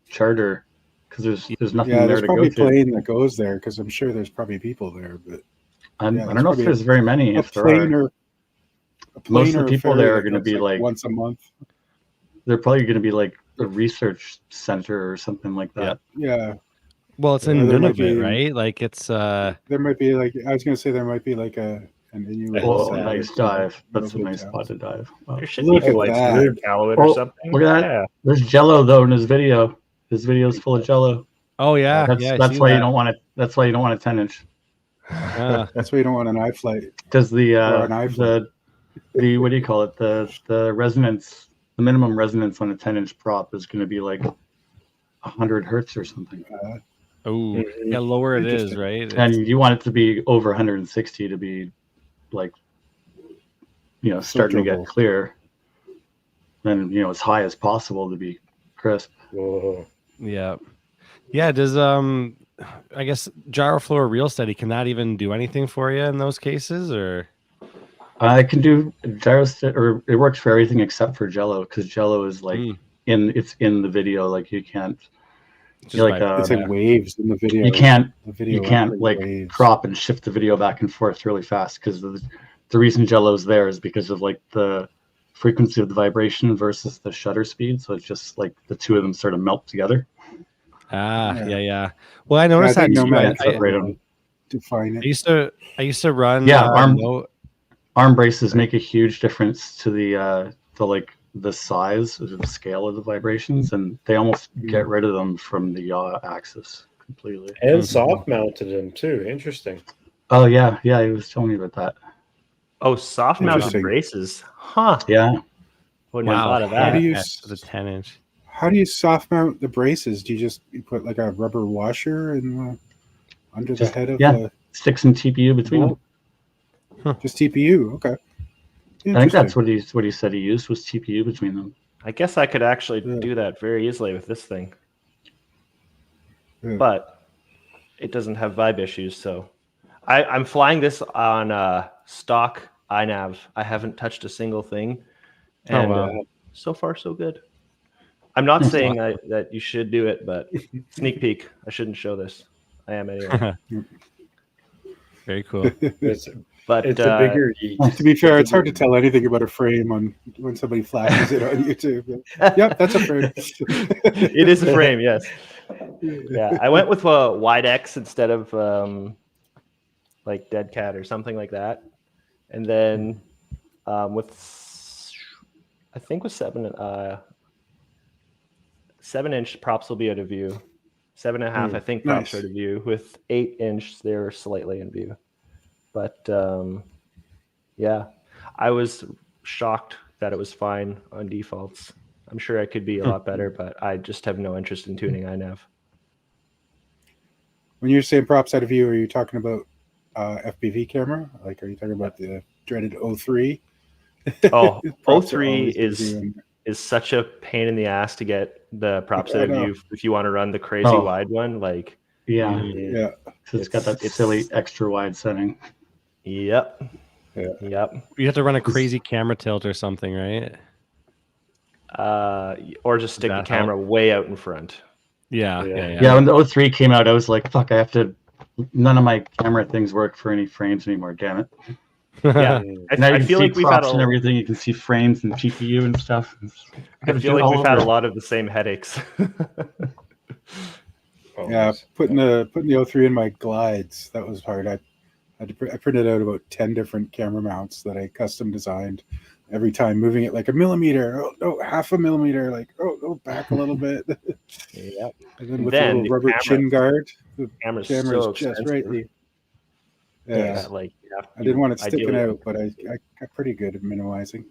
charter because there's nothing there to go to. There's probably a plane that goes there because I'm sure there's probably people there. But I don't know if there's very many. If there are, most of the people there are going to be like once a month. They're probably going to be like a research center or something like that. Yeah. Well, it's in Nunavut, right? Like it's. There might be like I was going to say there might be like a nice dive. That's a nice spot to dive. Wow. There should be like Iqaluit or something. Look at that. Yeah. There's Jello though in his video. His video is full of Jello. Oh yeah, that's why you don't want it. That's why you don't want a 10-inch. That's why you don't want an iFlight. Because the what do you call it? The resonance, the minimum resonance on a 10-inch prop is going to be like 100 hertz or something. Yeah, lower it is, right? And you want it to be over 160 to be like, starting to get clear. And as high as possible to be crisp. Whoa. Yeah. Does I guess Gyroflow Real Steady, can that even do anything for you in those cases, or? I can do or it works for everything except for Jello, because Jello is like it's in the video, like you can't. It's like waves in the video. You can't like waves. Crop and shift the video back and forth really fast, because the reason Jello's there is because of like the frequency of the vibration versus the shutter speed. So it's just like the two of them sort of melt together. Yeah. Well, I noticed that define it. I used to run. Arm braces make a huge difference to the size of the scale of the vibrations, and they almost get rid of them from the yaw axis completely. And soft mounted them too. Interesting. Oh yeah, he was telling me about that. Oh, soft mounted braces, huh? Yeah. Wouldn't have thought of that. How do you the 10-inch? How do you soft mount the braces? Do you put like a rubber washer under the head of the stick some TPU between them? Just TPU, okay. I think that's what he said he used was TPU between them. I guess I could actually do that very easily with this thing. But it doesn't have vibe issues, so I'm flying this on stock iNav. I haven't touched a single thing, and so far so good. I'm not saying that you should do it, but sneak peek. I shouldn't show this. I am anyway. Very cool. But it's a bigger. To be fair, it's hard to tell anything about a frame when somebody flashes it on YouTube. Yep, that's a frame. It is a frame, yes. Yeah, I went with a wide X instead of like Dead Cat or something like that, and then with 7-inch props will be out of view. 7.5, I think props are out of view. With 8-inch, they're slightly in view. But I was shocked that it was fine on defaults. I'm sure I could be a lot better, but I just have no interest in tuning iNav. When you're saying props out of view, are you talking about FPV camera? Like, are you talking about the dreaded 03? Oh, 03 is such a pain in the ass to get the props out of view if you want to run the crazy wide one. Like, it's got that silly extra wide setting. Yep. Yep. You have to run a crazy camera tilt or something, right? Or just stick the camera way out in front. Yeah. When the O3 came out, I was like, fuck, I have to. None of my camera things work for any frames anymore. Damn it. Yeah, Now I you feel can like see we've had props and everything. You can see frames and GPU and stuff. I feel like we've had a lot of the same headaches. Yeah, putting the O3 in my glides, that was hard. I printed out about 10 different camera mounts that I custom designed. Every time moving it like a millimeter, oh no, half a millimeter, like oh back a little bit. Yep. And then with the little rubber chin guard, the camera's so just expensive. right. Yeah, I didn't want it sticking out, but I got pretty good at minimizing.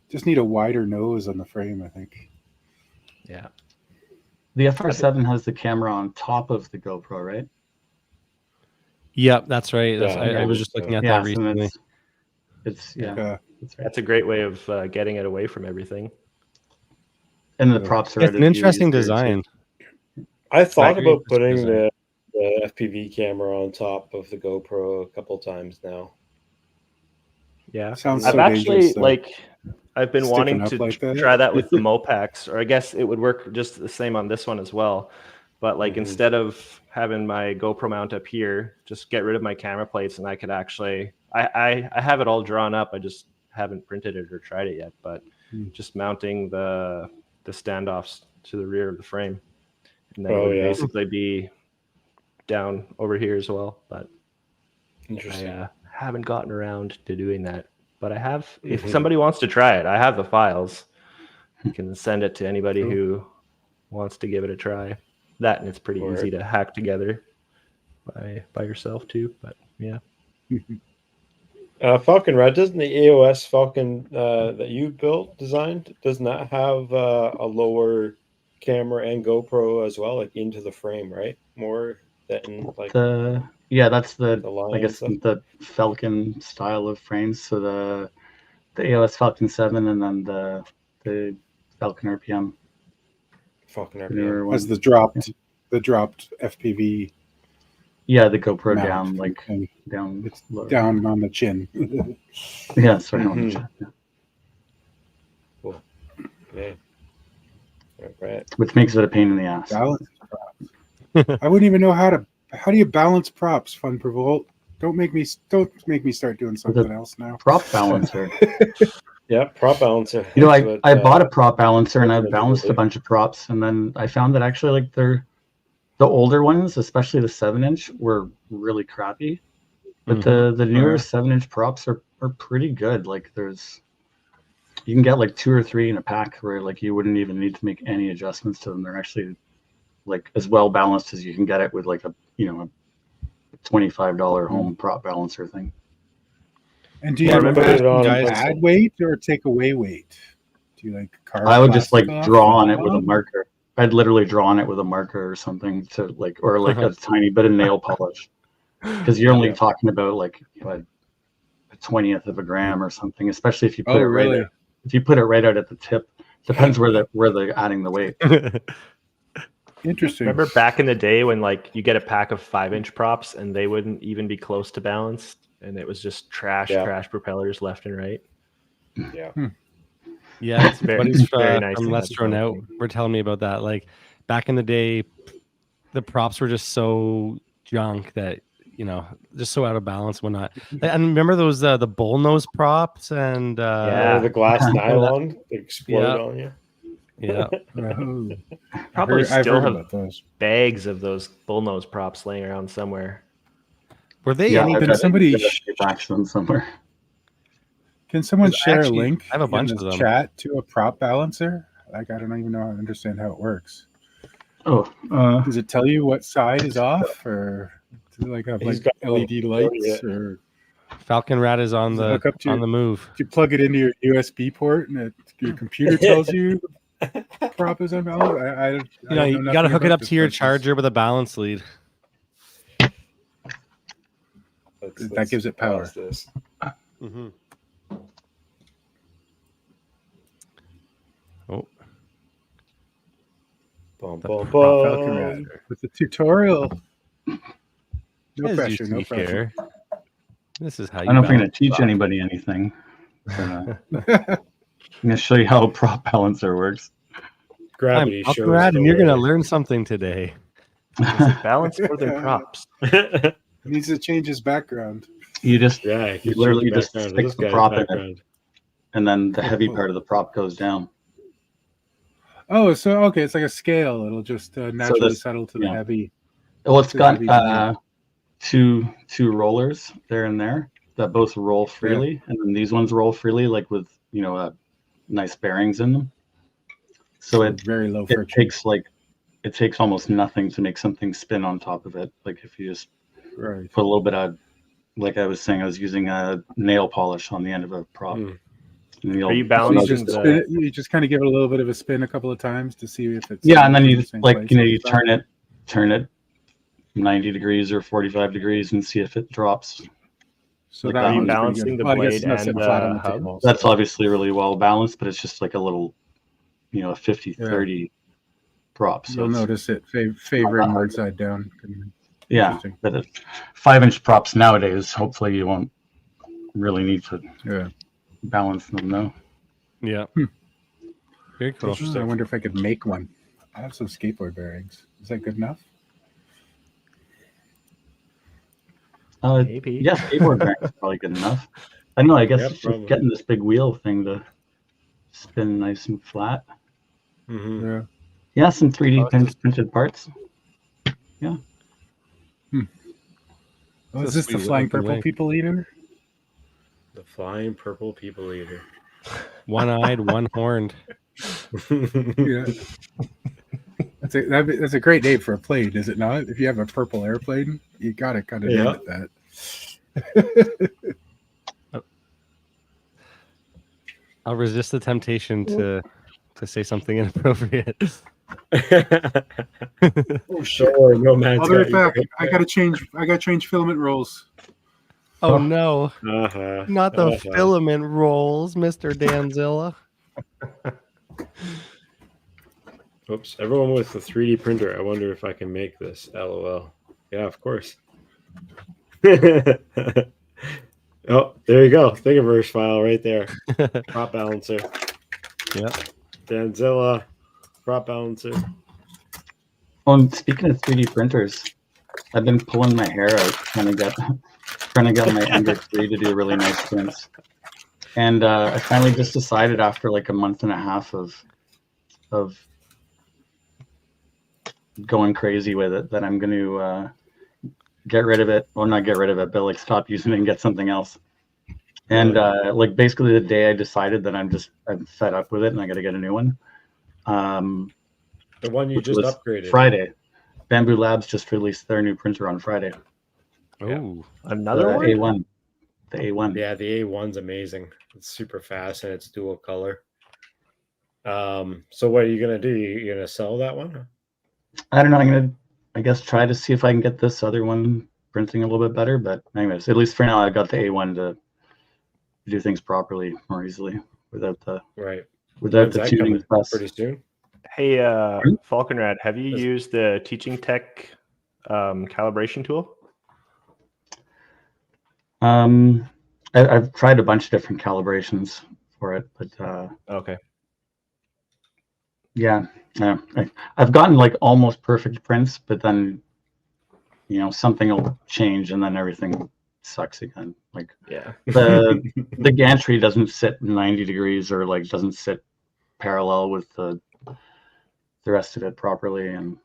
Just need a wider nose on the frame, I think. Yeah. The FR7 has the camera on top of the GoPro, right? Yep, that's right. I was just looking at that recently. It's That's a great way of getting it away from everything. And the props are it's an interesting design. I thought about putting the FPV camera on top of the GoPro a couple times now. Yeah, sounds. I've so actually I've been wanting to like try that with the Mopax, or I guess it would work just the same on this one as well. But instead of having my GoPro mount up here, just get rid of my camera plates, and I could actually I have it all drawn up. I just haven't printed it or tried it yet. But just mounting the standoffs to the rear of the frame, and then it would basically be down over here as well. But interesting. I haven't gotten around to doing that. But I have. If somebody wants to try it, I have the files. You can send it to anybody who wants to give it a try. That, and it's pretty easy to hack together by yourself too. But yeah. Falcon Red, doesn't the EOS Falcon that you designed, does not have a lower camera and GoPro as well, like into the frame, right? More than like that's the I guess the Falcon style of frames. So the EOS Falcon 7 and then the Falcon RPM. Falcon RPM as the dropped FPV. Yeah, the GoPro mount. down. It's down on the chin. Yeah, sorry, on the chin. Yeah. Cool. Yeah. Right. Which makes it a pain in the ass. Balance props. I wouldn't even know how do you balance props, Fun Provolt? Don't make me start doing something else now. Prop balancer. Yeah, prop balancer. You know, I bought a prop balancer and I balanced a bunch of props, and then I found that actually like the older ones, especially the 7-inch, were really crappy. But the newer 7-inch props are pretty good. Like you can get like 2 or 3 in a pack where like you wouldn't even need to make any adjustments to them. They're actually like as well balanced as you can get it with like a $25 home prop balancer thing. And do you add weight or take away weight? Do you like carve? I would just like draw on it with a marker. I'd literally draw on it with a marker or something to like, or like a tiny bit of nail polish, because you're only talking about like a 1/20 of a gram or something. Especially if you put it right out at the tip. Depends where they're adding the weight. Interesting. Remember back in the day when like you get a pack of 5-inch props and they wouldn't even be close to balanced, and it was just trash propellers left and right. Yeah. Yeah, it's buddies very nice. From Let's Thrown Out were telling me about that. Like back in the day, the props were just so junk that just so out of balance and whatnot. And remember those the bullnose props and the glass nylon explode on you. Yeah. Probably still have those bags of those bullnose props laying around somewhere. Were they Can somebody them somewhere? Can someone share a link? I have a bunch of them. Chat to a prop balancer. Like I don't even know how to understand how it works. Does it tell you what side is off, or does it like have like LED lights? Or Falcon Rat is on the move. You plug it into your USB port, and your computer tells you prop is on balance. You got to hook it up to your charger with a balance lead. That gives it power. Oh. With the tutorial. No pressure. This is how I you don't know if I'm going balance to teach prop. anybody anything. But, I'm going to show you how a prop balancer works. Gravity I'm shows Rad, the and you're gonna way. learn something today. Does it balance more than props? Needs to change his background. You just Yeah, you literally just background. stick This the guy's prop in it, background. and then the heavy part of the prop goes down. Oh, so okay, it's like a scale. It'll just naturally this- settle to the yeah. heavy. Well, it's To the got heavy blade. two rollers there and there that both roll freely, and then these ones roll freely, like with nice bearings in them. So it very low it friction. takes almost nothing to make something spin on top of it. Like if you just Right. put a little bit of, like I was saying, I was using a nail polish on the end of a prop. Mm. And Are you So balancing the? you just kind of give it a little bit of a spin a couple of times to see if it's Yeah, and then in you the just same like place you all the time. turn it 90 degrees or 45 degrees and see if it drops. So Like, that are you one's pretty balancing good. the Well, I guess blade it's not and sitting the flat on the hub? table. That's so- obviously really well balanced, but it's just like a little, a 50-30 prop. So You'll it's- notice it favoring one side down. yeah, Interesting. but 5-inch props nowadays, hopefully you won't really need to Yeah. balance them though. Yeah. Very cool. I wonder if I could make one. I have some skateboard bearings. Is that good enough? Maybe. Yeah, skateboard bearings is probably good enough. I know. I guess Yep, it's probably. just getting this big wheel thing to spin nice and flat. Mm-hmm. Yeah. Yeah, some 3D printed parts. Oh, It's is a this the sweet flying looking purple link. people eater? The flying purple people eater. One-eyed, one-horned. Yeah. That's a great name for a plane, is it not? If you have a purple airplane, you got to kind of name it that. I'll resist the temptation to say something inappropriate. Oh shit! No man. I'll be right back. I gotta change filament rolls. Oh no, Uh-huh. not the filament rolls, Mr. Danzilla. Oops. Everyone with the 3D printer, I wonder if I can make this. LOL. Yeah, of course. Oh, there you go. Thingiverse file right there. Prop balancer. Yep. Danzilla. Prop balancer. Oh, and speaking of 3D printers, I've been pulling my hair out trying to get my Ender 3 to do really nice prints. And I finally just decided after like a month and a half of going crazy with it that I'm going to get rid of it. Well, not get rid of it, but like stop using it and get something else. And like basically the day I decided that I'm fed up with it and I got to get a new one. The one you just upgraded. Friday. Bamboo Labs just released their new printer on Friday. Oh, Another one? A1. The A1. Yeah, the A1's amazing. It's super fast and it's dual color. So what are you gonna do? You gonna sell that one? I don't know. I'm gonna, I guess, try to see if I can get this other one printing a little bit better. But anyways, at least for now, I got the A1 to do things properly more easily without the When's the that tuning coming? plus. Pretty soon. Hey, Falconrad, have you used the Teaching Tech calibration tool? I've tried a bunch of different calibrations for it, but Okay. yeah, I've gotten like almost perfect prints, but then something will change and then everything sucks again. Like Yeah. the gantry doesn't sit 90 degrees or like doesn't sit parallel with the rest of it properly, and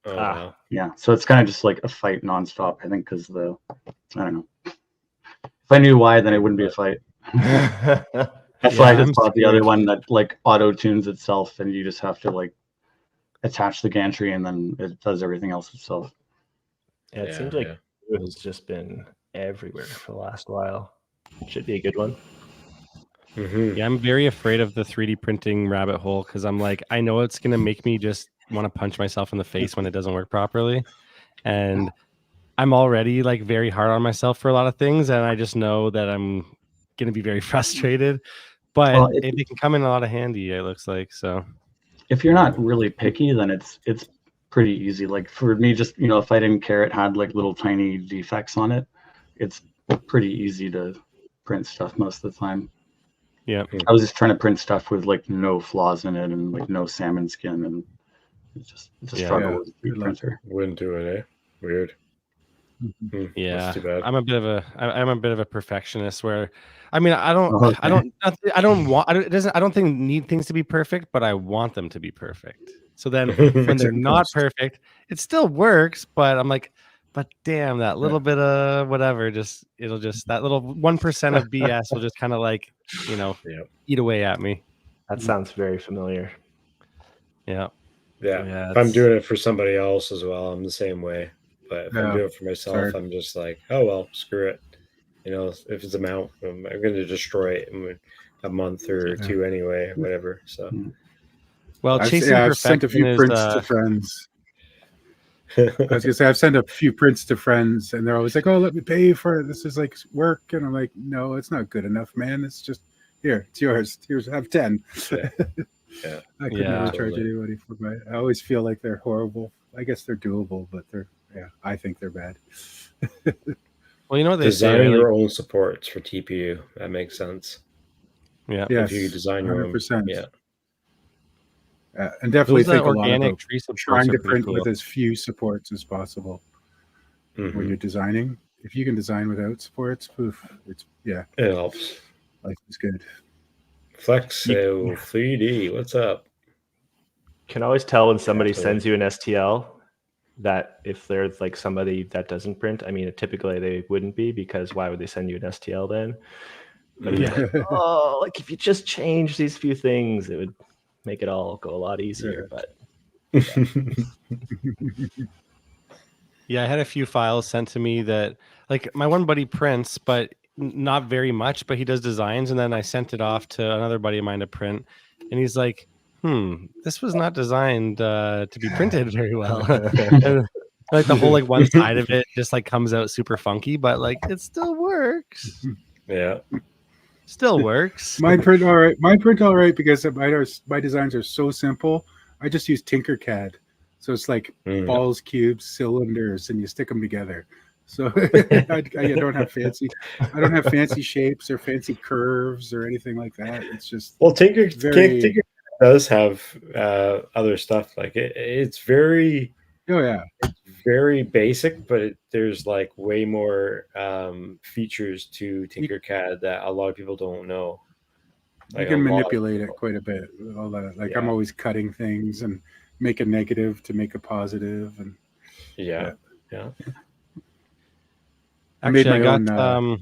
Wow. yeah, so it's kind of just like a fight nonstop. I think because I don't know. If I knew why, then it wouldn't be a fight. That's why I just bought the other one that like auto tunes itself, and you just have to like attach the gantry, and then it does everything else itself. Yeah, it seems like it has just been everywhere for the last while. Should be a good one. Mm-hmm. Yeah, I'm very afraid of the 3D printing rabbit hole because I'm like, I know it's gonna make me just want to punch myself in the face when it doesn't work properly, and I'm already like very hard on myself for a lot of things, and I just know that I'm gonna be very frustrated. But it can come in a lot of handy. It looks like so. If you're not really picky, then it's pretty easy. Like for me, just if I didn't care it had like little tiny defects on it, it's pretty easy to print stuff most of the time. Yeah. I was just trying to print stuff with like no flaws in it and like no salmon skin, and it's a struggle with the printer. Wouldn't do it, eh? Weird. Yeah, that's too bad. I'm a bit of a perfectionist. Where, I mean, I don't think need things to be perfect, but I want them to be perfect. So then when they're not perfect, it still works. But I'm like, but damn, that little bit of whatever, it'll just that little 1% of BS will just kind of like, eat away at me. That sounds very familiar. Yeah. If I'm doing it for somebody else as well, I'm the same way. But if I'm doing it for myself, I'm just like, oh well, screw it. If it's a mount, I'm going to destroy it in a month or two anyway, whatever. So, well, I've sent a few prints to friends. I was gonna say I've sent a few prints to friends, and they're always like, "Oh, let me pay you for it. This is like work," and I'm like, "No, it's not good enough, man. It's just here. It's yours. Here's have 10." I could never charge anybody for my. I always feel like they're horrible. I guess they're doable, but I think they're bad. Well, you know what they design your own supports for TPU. That makes sense. Yeah, if you design your 100%. own, yeah. And definitely think a lot about trying to print with as few supports as possible when you're designing. If you can design without supports, it helps. Life is good. Flexo 3D, what's up? Can always tell when somebody sends you an STL that if there's like somebody that doesn't print. I mean, typically they wouldn't be, because why would they send you an STL then? But like, if you just change these few things, it would make it all go a lot easier. But I had a few files sent to me that, like, my one buddy prints, but not very much, but he does designs. And then I sent it off to another buddy of mine to print, and he's like, this was not designed to be printed very well. And, like, the whole one side of it just like comes out super funky, but like it still works. Yeah. Still works. Mine print all right because my designs are so simple. I just use Tinkercad, so it's like balls, cubes, cylinders, and you stick them together. So I don't have fancy shapes or fancy curves or anything like that. It's just Tinkercad does have other stuff. Like it's very it's very basic, but there's like way more features to Tinkercad that a lot of people don't know. Like, you can manipulate it quite a bit. All that, like, I'm always cutting things and make a negative to make a positive, and I made my own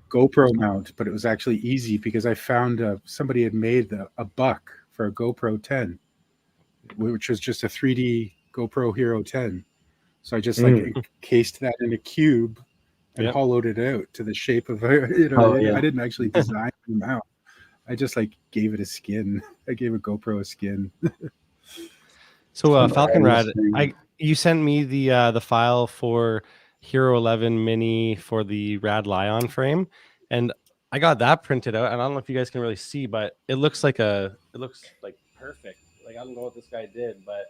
GoPro mount, but it was actually easy because I found somebody had made a buck for a GoPro 10, which was just a 3D GoPro Hero 10. So I just encased that in a cube and hollowed it out to the shape of I didn't actually design the mount. I just like gave it a skin. I gave a GoPro a skin. So Falconrad, you sent me the file for Hero 11 Mini for the Rad Lion frame, and I got that printed out. And I don't know if you guys can really see, but it looks like perfect. Like, I don't know what this guy did, but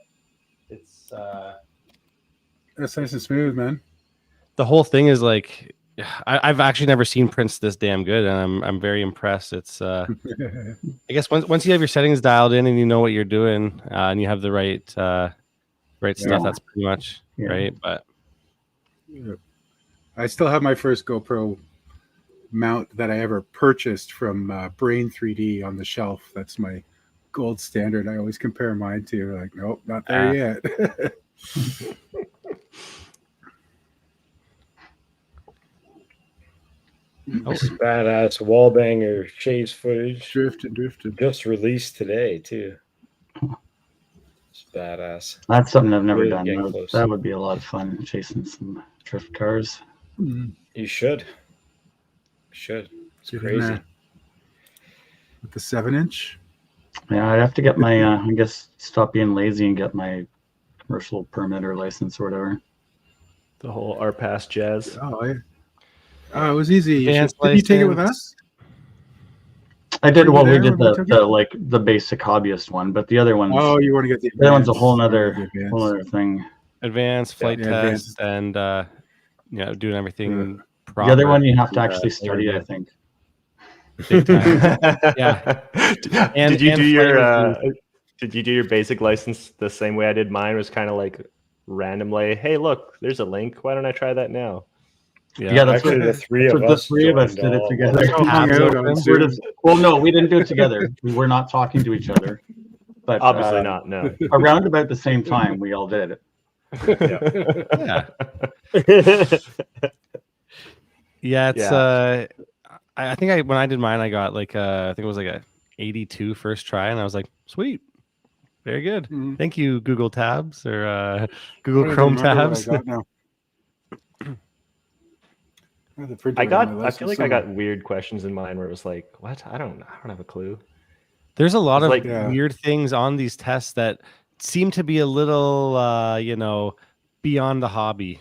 it's that's nice and smooth, man. The whole thing is like, I've actually never seen prints this damn good, and I'm very impressed. It's I guess once you have your settings dialed in and you know what you're doing, and you have the right stuff, that's pretty much right. But I still have my first GoPro mount that I ever purchased from Brain 3D on the shelf. That's my gold standard. I always compare mine to. Like, nope, not there yet. This badass wall banger chase footage drifted just released today too. It's badass. That's something I've never done. That would be a lot of fun, chasing some drift cars. You should. It's crazy. With the 7-inch. Yeah, I'd have to get my I guess stop being lazy and get my commercial permit or license or whatever. The whole RPass jazz. It was easy. Did you take it with us? I did. Well, we did the basic hobbyist one, but the other ones. Oh, you want to get the advanced? That one's a whole other thing. Advanced flight test and doing everything The other one you have to actually study, I think. Big time. Yeah. Did you do your basic license the same way I did mine? Was kind of like randomly, hey, look, there's a link. Why don't I try that now? Yeah, that's actually what the three of us did it together. Hung out on Zoom. Well, no, we didn't do it together. We were not talking to each other. But Obviously not. No. Around about the same time, we all did it. Yeah. Yeah, it's I think when I did mine, I got like I think it was like a 82 first try, and I was like, sweet, very good. Mm-hmm. Thank you, Google Tabs or Google Chrome tabs. I got I feel like I got weird questions in mine where it was like, what? I don't have a clue. There's a lot of weird things on these tests that seem to be a little beyond the hobby.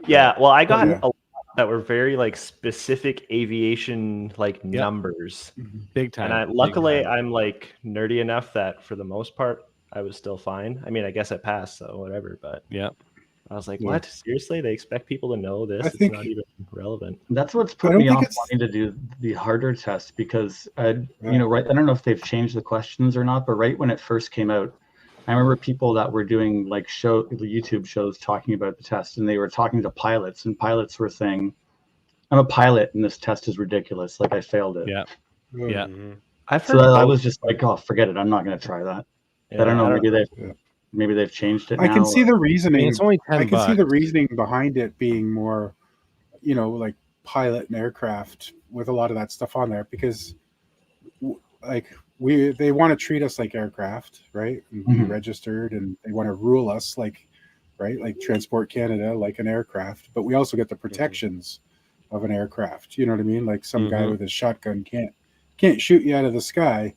Yeah, well, I got a lot that were very like specific aviation numbers. Big time. And luckily I'm like nerdy enough that for the most part I was still fine. I mean, I guess I passed, so whatever, but yeah. I was like, what? Seriously? They expect people to know this? It's not even relevant. That's what's put me off wanting to do the harder test because, right, I don't know if they've changed the questions or not, but right when it first came out, I remember people that were doing like YouTube shows talking about the test, and they were talking to pilots, and pilots were saying, I'm a pilot and this test is ridiculous. Like I failed it. Yeah. Yeah. Mm-hmm. I was just like, oh, forget it. I'm not going to try that. Yeah, I don't know. Maybe they've changed it. I can see the reasoning. I mean, it's only $10. I can see the reasoning behind it being more, like pilot and aircraft with a lot of that stuff on there because, they want to treat us like aircraft, right? And be registered, and they want to rule us like Transport Canada, like an aircraft. But we also get the protections of an aircraft. You know what I mean? Like some guy with his shotgun can't shoot you out of the sky.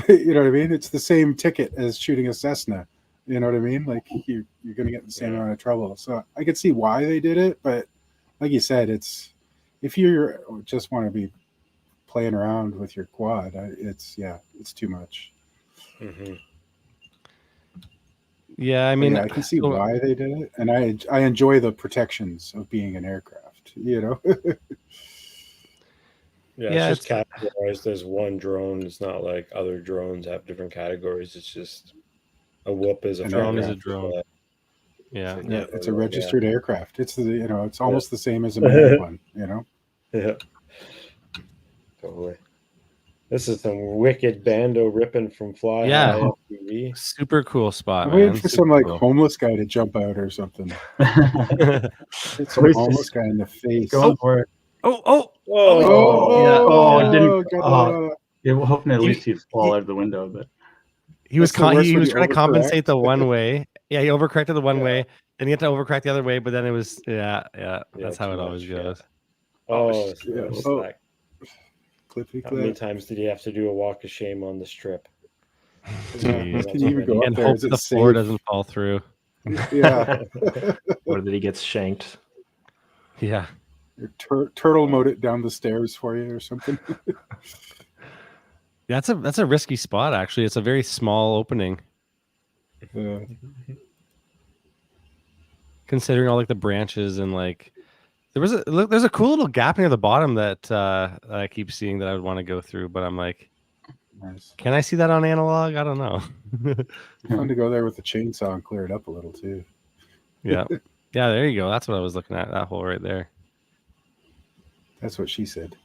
You know what I mean? It's the same ticket as shooting a Cessna. You know what I mean? Like you're going to get the same amount of trouble. So I could see why they did it, but like you said, it's if you just want to be playing around with your quad, it's too much. Mm-hmm. Yeah, I mean, I can see why they did it, and I enjoy the protections of being an aircraft. Yeah, it's just categorized as one drone. It's not like other drones have different categories. It's just a whoop is a drone is a drone. Yeah, it's a registered aircraft. It's it's almost the same as a manned one. Yeah, totally. This is some wicked bando ripping from Fly. Yeah, FPV. Super cool spot. I'm waiting for some homeless guy to jump out or something. It's some homeless guy in the face. Going for it. We're hoping at least he'd fall out of the window, but he was trying to compensate the one way. Yeah, he overcorrected the one way, and he had to overcorrect the other way. But then it was that's how it always goes. How many times did he have to do a walk of shame on the strip? Can you even go up and there? hope the floor doesn't fall through. Yeah. Or that he gets shanked. Yeah. Your turtle mode it down the stairs for you or something. That's a risky spot, actually. It's a very small opening. Considering all the branches and there's a cool little gap near the bottom that I keep seeing that I would want to go through, but I'm like, nice. Can I see that on analog? I don't know. Fun to go there with the chainsaw and clear it up a little too. Yeah. Yeah, there you go. That's what I was looking at, that hole right there. That's what she said.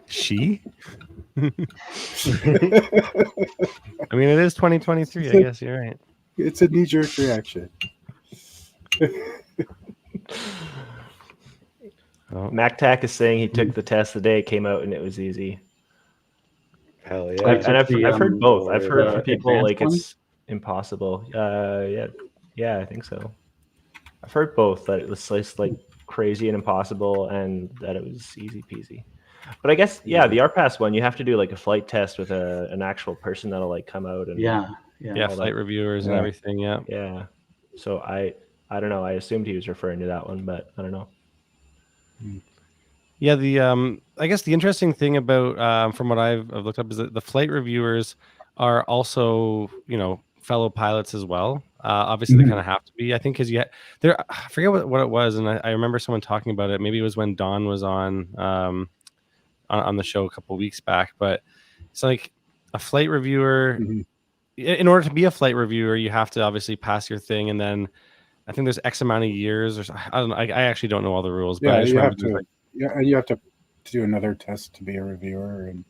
She? I mean, it is 2023. I guess you're right. It's a knee-jerk reaction. MacTac is saying he took the test the day it came out and it was easy. Hell yeah! And I've heard both. I've heard from people it's impossible. Yeah, I think so. I've heard both, that it was crazy and impossible, and that it was easy peasy. But I guess the RPAS one, you have to do a flight test with an actual person that'll come out and flight reviewers and everything. Yeah. So I don't know. I assumed he was referring to that one, but I don't know. Yeah, I guess the interesting thing about from what I've looked up is that the flight reviewers are also fellow pilots as well. Obviously, they kind of have to be, I think, because I forget what it was, and I remember someone talking about it. Maybe it was when Don was on the show a couple of weeks back. But it's like a flight reviewer. In order to be a flight reviewer, you have to obviously pass your thing, and then I think there's X amount of years, or I don't know. I actually don't know all the rules, but I just you have remember to. like, And you have to do another test to be a reviewer, and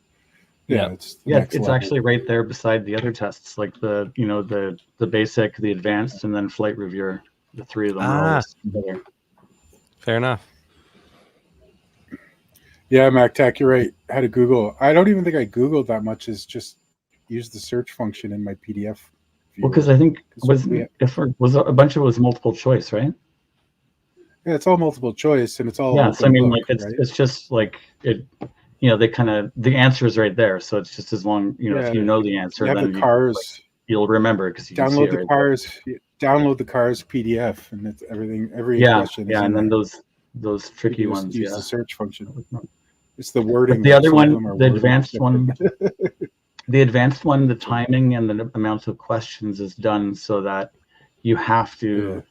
it's it's actually right there beside the other tests, like the basic, the advanced, and then flight reviewer. The three of them are always together. Fair enough. Yeah, MacTac, you're right. I had to Google. I don't even think I Googled that much. Is just use the search function in my PDF. Well, because I think was a bunch of it was multiple choice, right? Yeah, it's all multiple choice, and it's all so I mean, book, like it's just like it. They kind of the answer is right there, so it's just as long if you know the answer, then the cars. You'll remember it because you download can see the cars. Download the cars PDF, and it's everything. Every question. Yeah, and then those tricky ones. Use the search function. It's the wording. But the other one, the advanced one. The advanced one, the timing and the amounts of questions is done so that you have to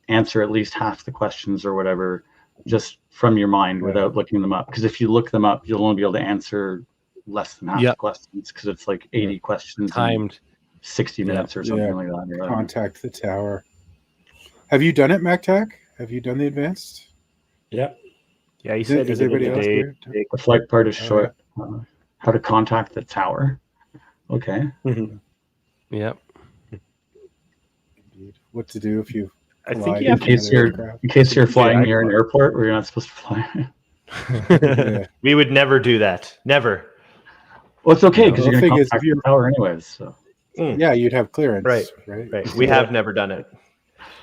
answer at least half the questions or whatever just from your mind without looking them up. Because if you look them up, you'll only be able to answer less than half the questions because it's like 80 questions timed 60 minutes or something like that. Contact the tower. Have you done it, MacTac? Have you done the advanced? Yeah. Yeah, you said everybody else do? The flight part is short. How to contact the tower. Okay. Yep. Indeed. What to do if you I think in case you're flying near an airport where you're not supposed to fly. We would never do that. Never. Well, it's okay because you're going to contact the tower anyways. So. Yeah, you'd have clearance. Right. We have never done it.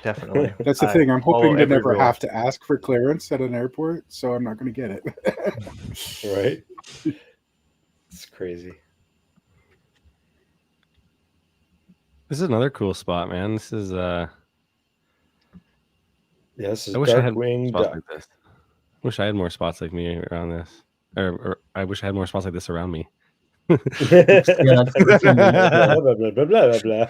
Definitely. That's the thing. I'm hoping to never have to ask for clearance at an airport, so I'm not going to get it. Right. It's crazy. This is another cool spot, man. This is this is I wish I had Darkwing spots Duck. like this. I wish I had more spots like me around this. Or I wish I had more spots like this around me. Blah, blah, blah, blah, blah.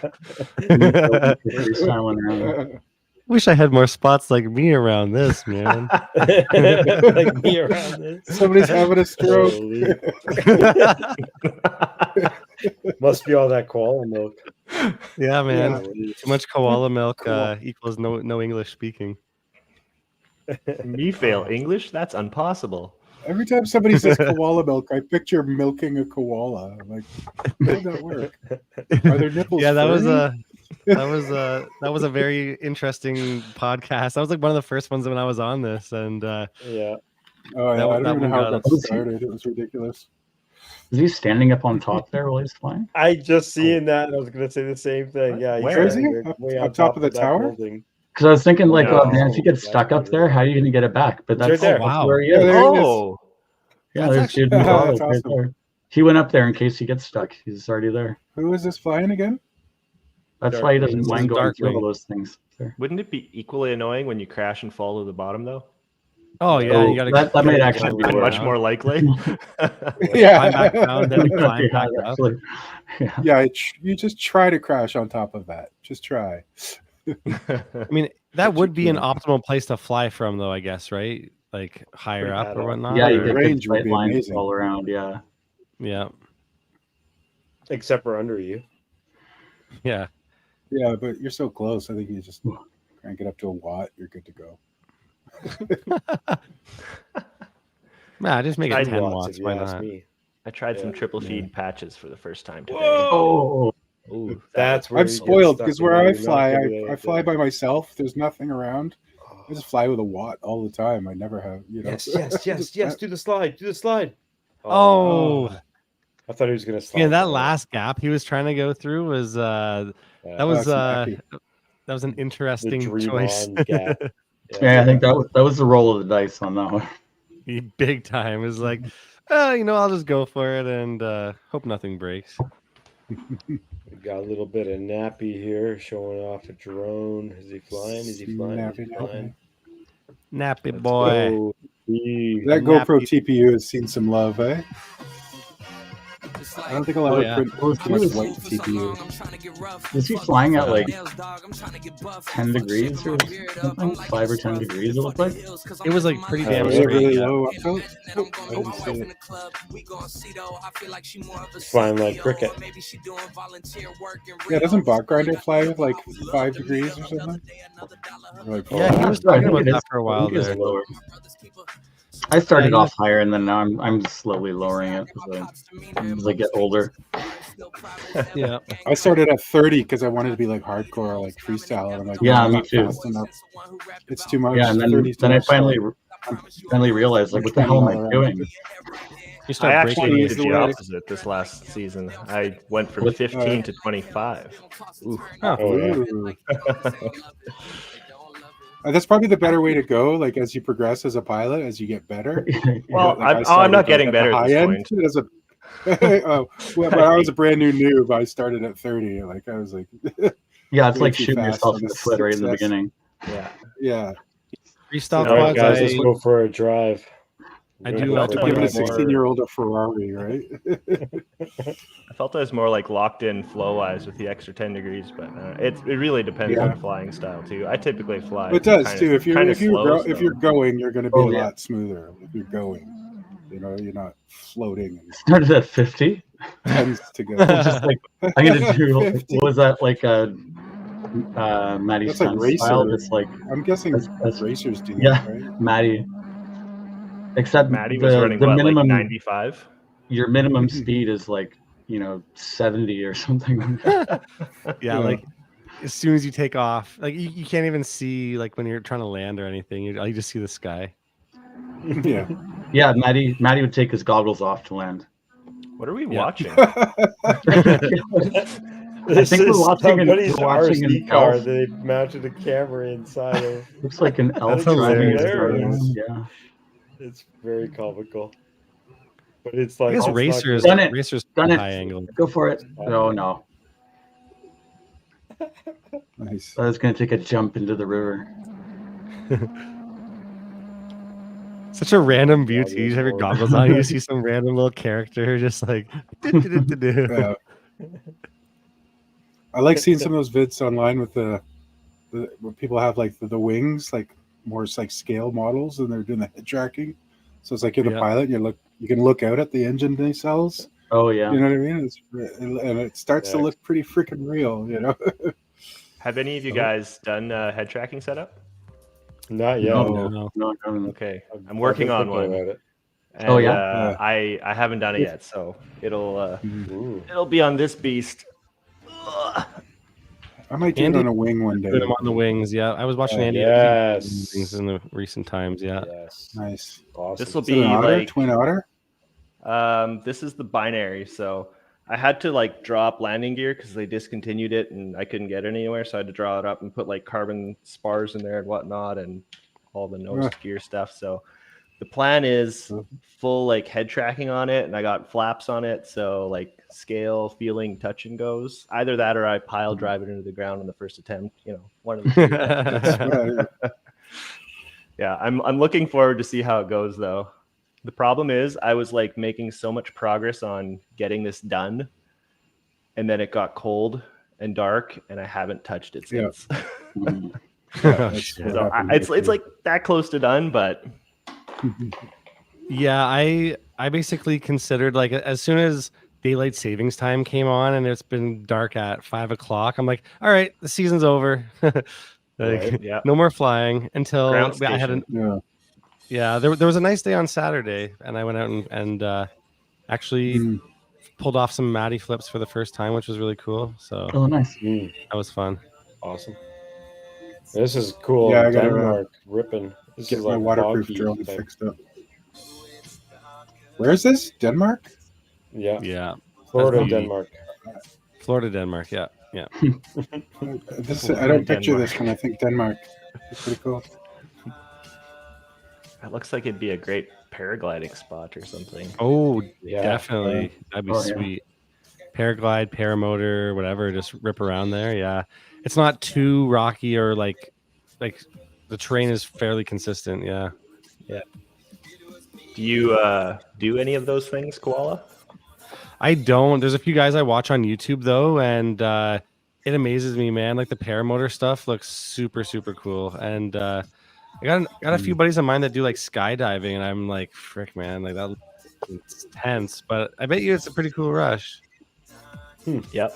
Wish I had more spots like me around this, man. Like me around this. Somebody's having a stroke. Must be all that koala milk. Yeah, man. Too much koala milk equals no English speaking. Me fail English? That's impossible. Every time somebody says koala milk, I picture milking a koala. I'm like, how would that work? Are there nipples? Yeah, that was a very interesting podcast. That was like one of the first ones when I was on this, and I don't even know how it got started. It was ridiculous. Is he standing up on top there while he's flying? I just seen that, and I was going to say the same thing. Yeah, where is he? Up top of the tower? Because I was thinking, like, man, if you get stuck up there, how are you going to get it back? But that's where he is. Yeah, there's dude. That's right there. He went up there in case he gets stuck. He's already there. Who is this flying again? That's why he doesn't mind going through all those things. Wouldn't it be equally annoying when you crash and fall to the bottom, though? Oh yeah, you gotta. That might actually be much more likely. Climb back down, then climb back up. Yeah, you just try to crash on top of that. Just try. I mean, that would be an optimal place to fly from, though. I guess, right? Like higher up or whatnot. Yeah, the range would be amazing all around. Yeah. Yeah. Except for under you. Yeah. Yeah, but you're so close. I think you just crank it up to a watt. You're good to go. Nah, just make it 10 watts. Why not? I tried some triple feed patches for the first time today. Ooh, that's where I'm spoiled because where I fly, I fly by myself. There's nothing around. I just fly with a watt all the time. I never have, Yes. Do the slide. Oh. I thought he was gonna slide. Yeah, that last gap he was trying to go through was that was an interesting choice. Yeah, I think that was the roll of the dice on that one. Big time. It was like, I'll just go for it and hope nothing breaks. We got a little bit of Nappy here showing off a drone. Is he flying? Nappy boy. That GoPro TPU has seen some love, eh? I don't think I'll ever put too much weight to TPU. Was he flying at like 10 degrees or something? 5 or 10 degrees, it looked like? It was like pretty damn Was it straight. really Yeah. low up tilt? I didn't see it. Flying like cricket. Yeah, doesn't Bot Grinder fly with like 5 degrees or something? Like, Yeah, he was talking about that for a while there. I started off higher, and then now I'm slowly lowering it as I get older. Yeah, I started at 30 because I wanted to be like hardcore, like freestyle. And I'm like, yeah, I'm me not too. fast enough. It's too much. Yeah, and then I finally realized, like, what the hell am I doing? you start I actually breaking did the opposite this last season. I went from 15 to 25. Ooh. Oh, yeah. That's probably the better way to go. Like as you progress as a pilot, as you get better. Well, Like, I'm not getting better at this point. As a, when I was a brand new noob, I started at 30. Like I was like, yeah, it's way like too shooting fast yourself on in the the foot right in the success. beginning. Yeah. freestyle All right, quads. guys, let's go for a drive. I We're do gonna To have give it a to more- 16-year-old a Ferrari, right? I felt I was more like locked in flow wise with the extra 10 degrees, but it really depends on flying style too. I typically fly. It does kinda, too. If you're going, you're going to be Oh, a yeah. lot smoother. If you're going, you know, you're not floating and Started at 50. tends to go. Just like I'm gonna do. What was that like a Maddie That's like stunt racer. style? That's like I'm guessing that's racers do that, yeah, right? Maddie. Except Maddie was running the what, minimum like 95. your minimum speed is like 70 or something. Yeah, like as soon as you take off, like you can't even see like when you're trying to land or anything. You just see the sky. Yeah. Yeah, Maddie would take his goggles off to land. What are we watching? I think we're watching somebody's we're watching RC an car. elf. They mounted a camera inside of. Looks like an elf That's driving his hilarious. drone. Yeah. It's very comical. But it's like I guess it's not racers, good. Done it. racers Done it. high angle. Go for it. Oh no. Nice. I was gonna take a jump into the river. Such a random view too. You just have your goggles on, you see some random little character just like. Yeah. I like seeing some of those vids online with the where people have like the wings, like more like scale models, and they're doing the head tracking. So it's like you're the pilot, and you can look out at the engine nacelles. Oh yeah. You know what I mean? And it starts to look pretty freaking real, you know. Have any of you guys done head tracking setup? Not yet. No. No. Okay, I'm working on one. About it. And, Oh, yeah? I haven't done it yet, so it'll Ooh. be on this beast. I might do it on a wing one day. Put them on the wings. Yeah, I was watching Andy Yes. things in the recent times. Yeah. Yes. Nice. Awesome. This will Is it be an otter? like Twin otter? this is the binary, so I had to like drop landing gear because they discontinued it and I couldn't get it anywhere, so I had to draw it up and put like carbon spars in there and whatnot and all the nose gear stuff. So the plan is full like head tracking on it, and I got flaps on it, so like scale, feeling, touch and goes. Either that or I pile drive it into the ground on the first attempt. You know, one of the two. Yeah, I'm looking forward to see how it goes though. The problem is I was like making so much progress on getting this done, and then it got cold and dark, and I haven't touched it since. Oh, shit. So it's like that close to done, but Yeah, I basically considered like as soon as daylight savings time came on and it's been dark at 5 o'clock, I'm like, all right, the season's over. Like, yeah, no more flying until Ground I had station. there was a nice day on Saturday, and I went out and actually pulled off some Matty flips for the first time, which was really cool. So Oh, nice. that was fun. Awesome. This is cool. Yeah, I gotta Denmark ripping. This Get is my like waterproof foggy drone thing. fixed up. Where is this? Denmark? Yeah. Yeah, Florida, That's Denmark. Florida, Denmark. Yeah. I don't picture this when I think Denmark. It's pretty cool. it looks like it'd be a great paragliding spot or something. Oh, Yeah. definitely. That'd be Oh, yeah. sweet. Paraglide, paramotor, whatever. Just rip around there. Yeah, it's not too rocky or like the terrain is fairly consistent. Yeah. Do you do any of those things, Koala? I don't. There's a few guys I watch on YouTube though, and it amazes me, man. Like the paramotor stuff looks super, super cool. And I got a few buddies of mine that do like skydiving, and I'm like, frick, man, like that looks intense. But I bet you it's a pretty cool rush. Yep.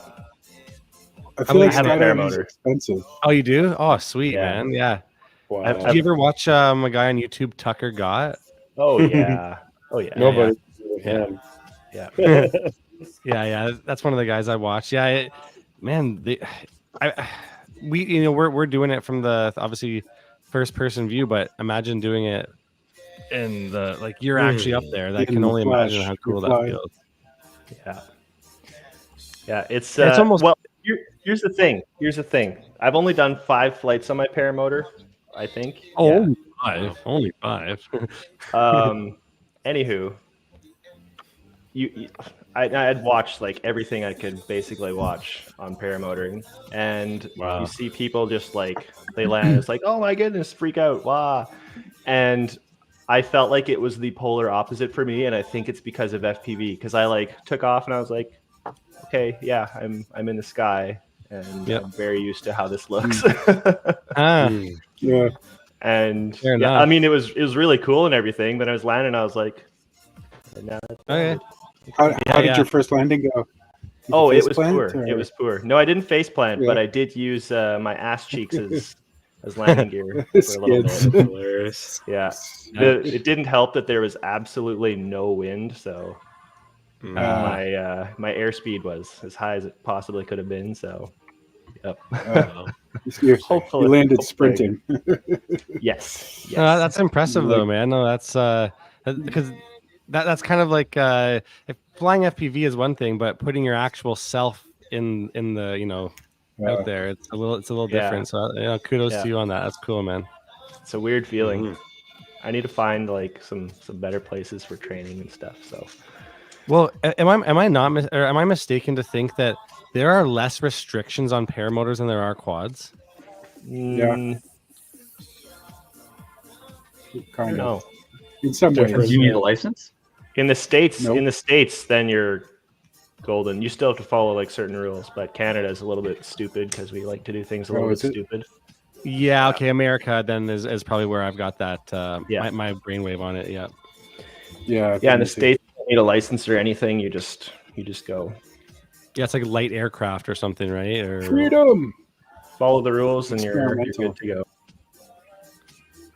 I feel like have a skydiving is paramotor. expensive. Oh, you do? Oh, sweet, Yeah. man. Yeah. Wow. Did you ever watch a guy on YouTube, Tucker Gott? Oh yeah. Oh yeah. Nobody. Yeah. Yeah. Yeah. That's one of the guys I watch. Yeah, we're doing it from the obviously first person view, but imagine doing it in the like you're actually up there. I can only imagine how cool that feels. Yeah. Yeah. It's almost well. Here's the thing. I've only done 5 flights on my paramotor, I think. Only 5. Anywho, I had watched like everything I could basically watch on paramotoring, and you see people just like they land, it's like, oh my goodness, freak out, wow. And I felt like it was the polar opposite for me, and I think it's because of FPV, because I like took off and I was like, okay, yeah, I'm in the sky, and I'm very used to how this looks. Yeah. And I mean, it was really cool and everything, but I was landing, I was like, how did your first landing go? It was poor. Or? It was poor. No, I didn't face plant, but I did use my ass cheeks as landing gear for a little bit. Hilarious. Yeah. It didn't help that there was absolutely no wind, so my airspeed was as high as it possibly could have been. So, yep. Hopefully, you landed sprinting. Yes. That's impressive though, man. No, that's because that's kind of like if flying FPV is one thing, but putting your actual self in the out there, it's a little different. So kudos to you on that. That's cool, man. It's a weird feeling. I need to find like some better places for training and stuff. So, well, am I mistaken to think that there are less restrictions on paramotors than there are quads? Yeah. Kind of. In some ways, you need a license. In the states, then you're golden. You still have to follow like certain rules, but Canada is a little bit stupid because we like to do things a little bit stupid. Yeah. Okay. America then is probably where I've got that. My brainwave on it. Yeah. Yeah. Yeah. In the States, you don't need a license or anything. You just go. Yeah, it's like light aircraft or something, right? Or freedom. Follow the rules, and you're good to go.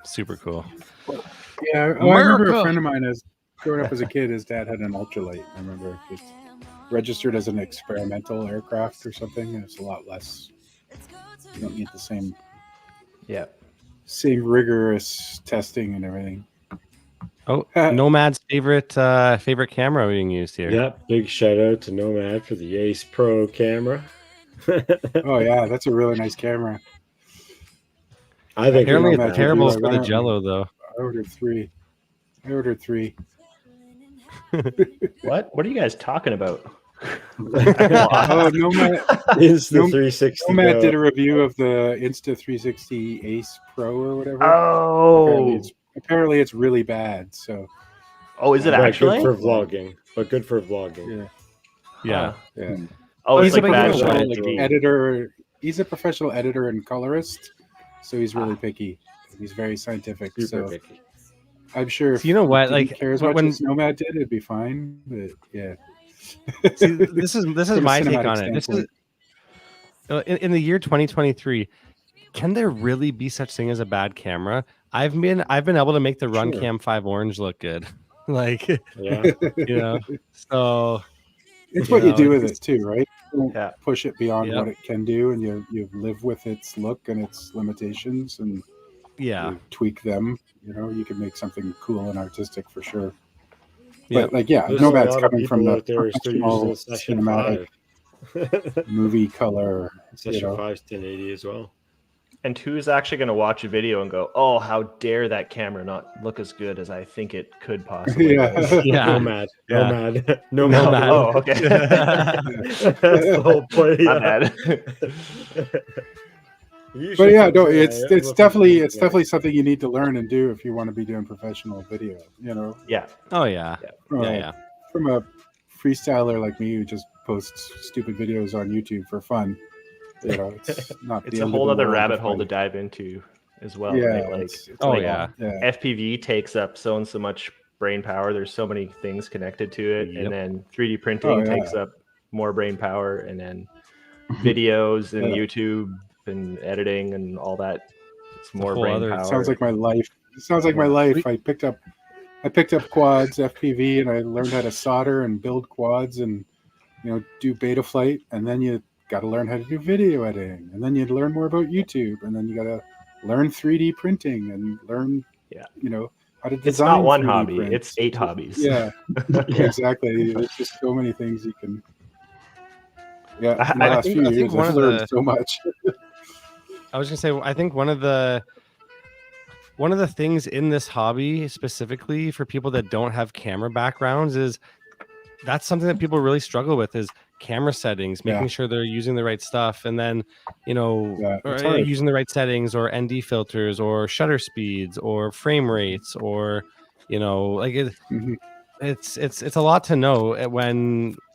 Super cool. Yeah, I remember a friend of mine growing up as a kid. His dad had an ultralight. I remember it's registered as an experimental aircraft or something, and it's a lot less. You don't need the same rigorous testing and everything. Oh, Nomad's favorite camera being used here. Yep, big shout out to Nomad for the Ace Pro camera. Oh yeah, that's a really nice camera. I think apparently it's terrible for the Jello though. I ordered three. What are you guys talking about? Nomad Insta 360. Nomad did a review of the Insta 360 Ace Pro or whatever. Oh, apparently it's really bad. So, is it actually good for vlogging? But good for vlogging. Yeah. Oh, he's it's a like professional editor. He's a professional editor and colorist, so he's really picky. He's very scientific. Super picky. I'm sure. So you know what? Like, care as much as Nomad did, it'd be fine. But yeah. See, this is my take on it. This is in the year 2023. Can there really be such thing as a bad camera? I've been able to make the Runcam 5 Orange look good. Like, so it's what you do with it too, right? You don't push it beyond what it can do, and you live with its look and its limitations, and you tweak them. You can make something cool and artistic for sure. But Nomad's coming from the professional cinematic movie color. Session 5's 1080 as well. And who's actually going to watch a video and go, "Oh, how dare that camera not look as good as I think it could possibly?" Nomad. Oh, okay. That's the whole point. But it's definitely something you need to learn and do if you want to be doing professional video. Yeah. Oh yeah. From a freestyler like me who just posts stupid videos on YouTube for fun. You know, it's not. It's a whole other rabbit hole to dive into as well, right? Like, it's like yeah. FPV takes up so much brain power. There's so many things connected to it, and then 3D printing takes up more brain power, and then videos and YouTube and editing and all that. It's more brain power. It sounds like my life. It sounds like my life. I picked up quads, FPV, and I learned how to solder and build quads, and do beta flight, and then you got to learn how to do video editing, and then you learn more about YouTube, and then you got to learn 3D printing and learn how to design. It's not one 3D hobby; print. it's 8 hobbies. Yeah, exactly. There's just so many things you can. Yeah, in the last few years, I've learned so much. I was gonna say, I think one of the things in this hobby specifically for people that don't have camera backgrounds is that's something that people really struggle with is camera settings, making sure they're using the right stuff, and then using the right settings or ND filters or shutter speeds or frame rates or it's a lot to know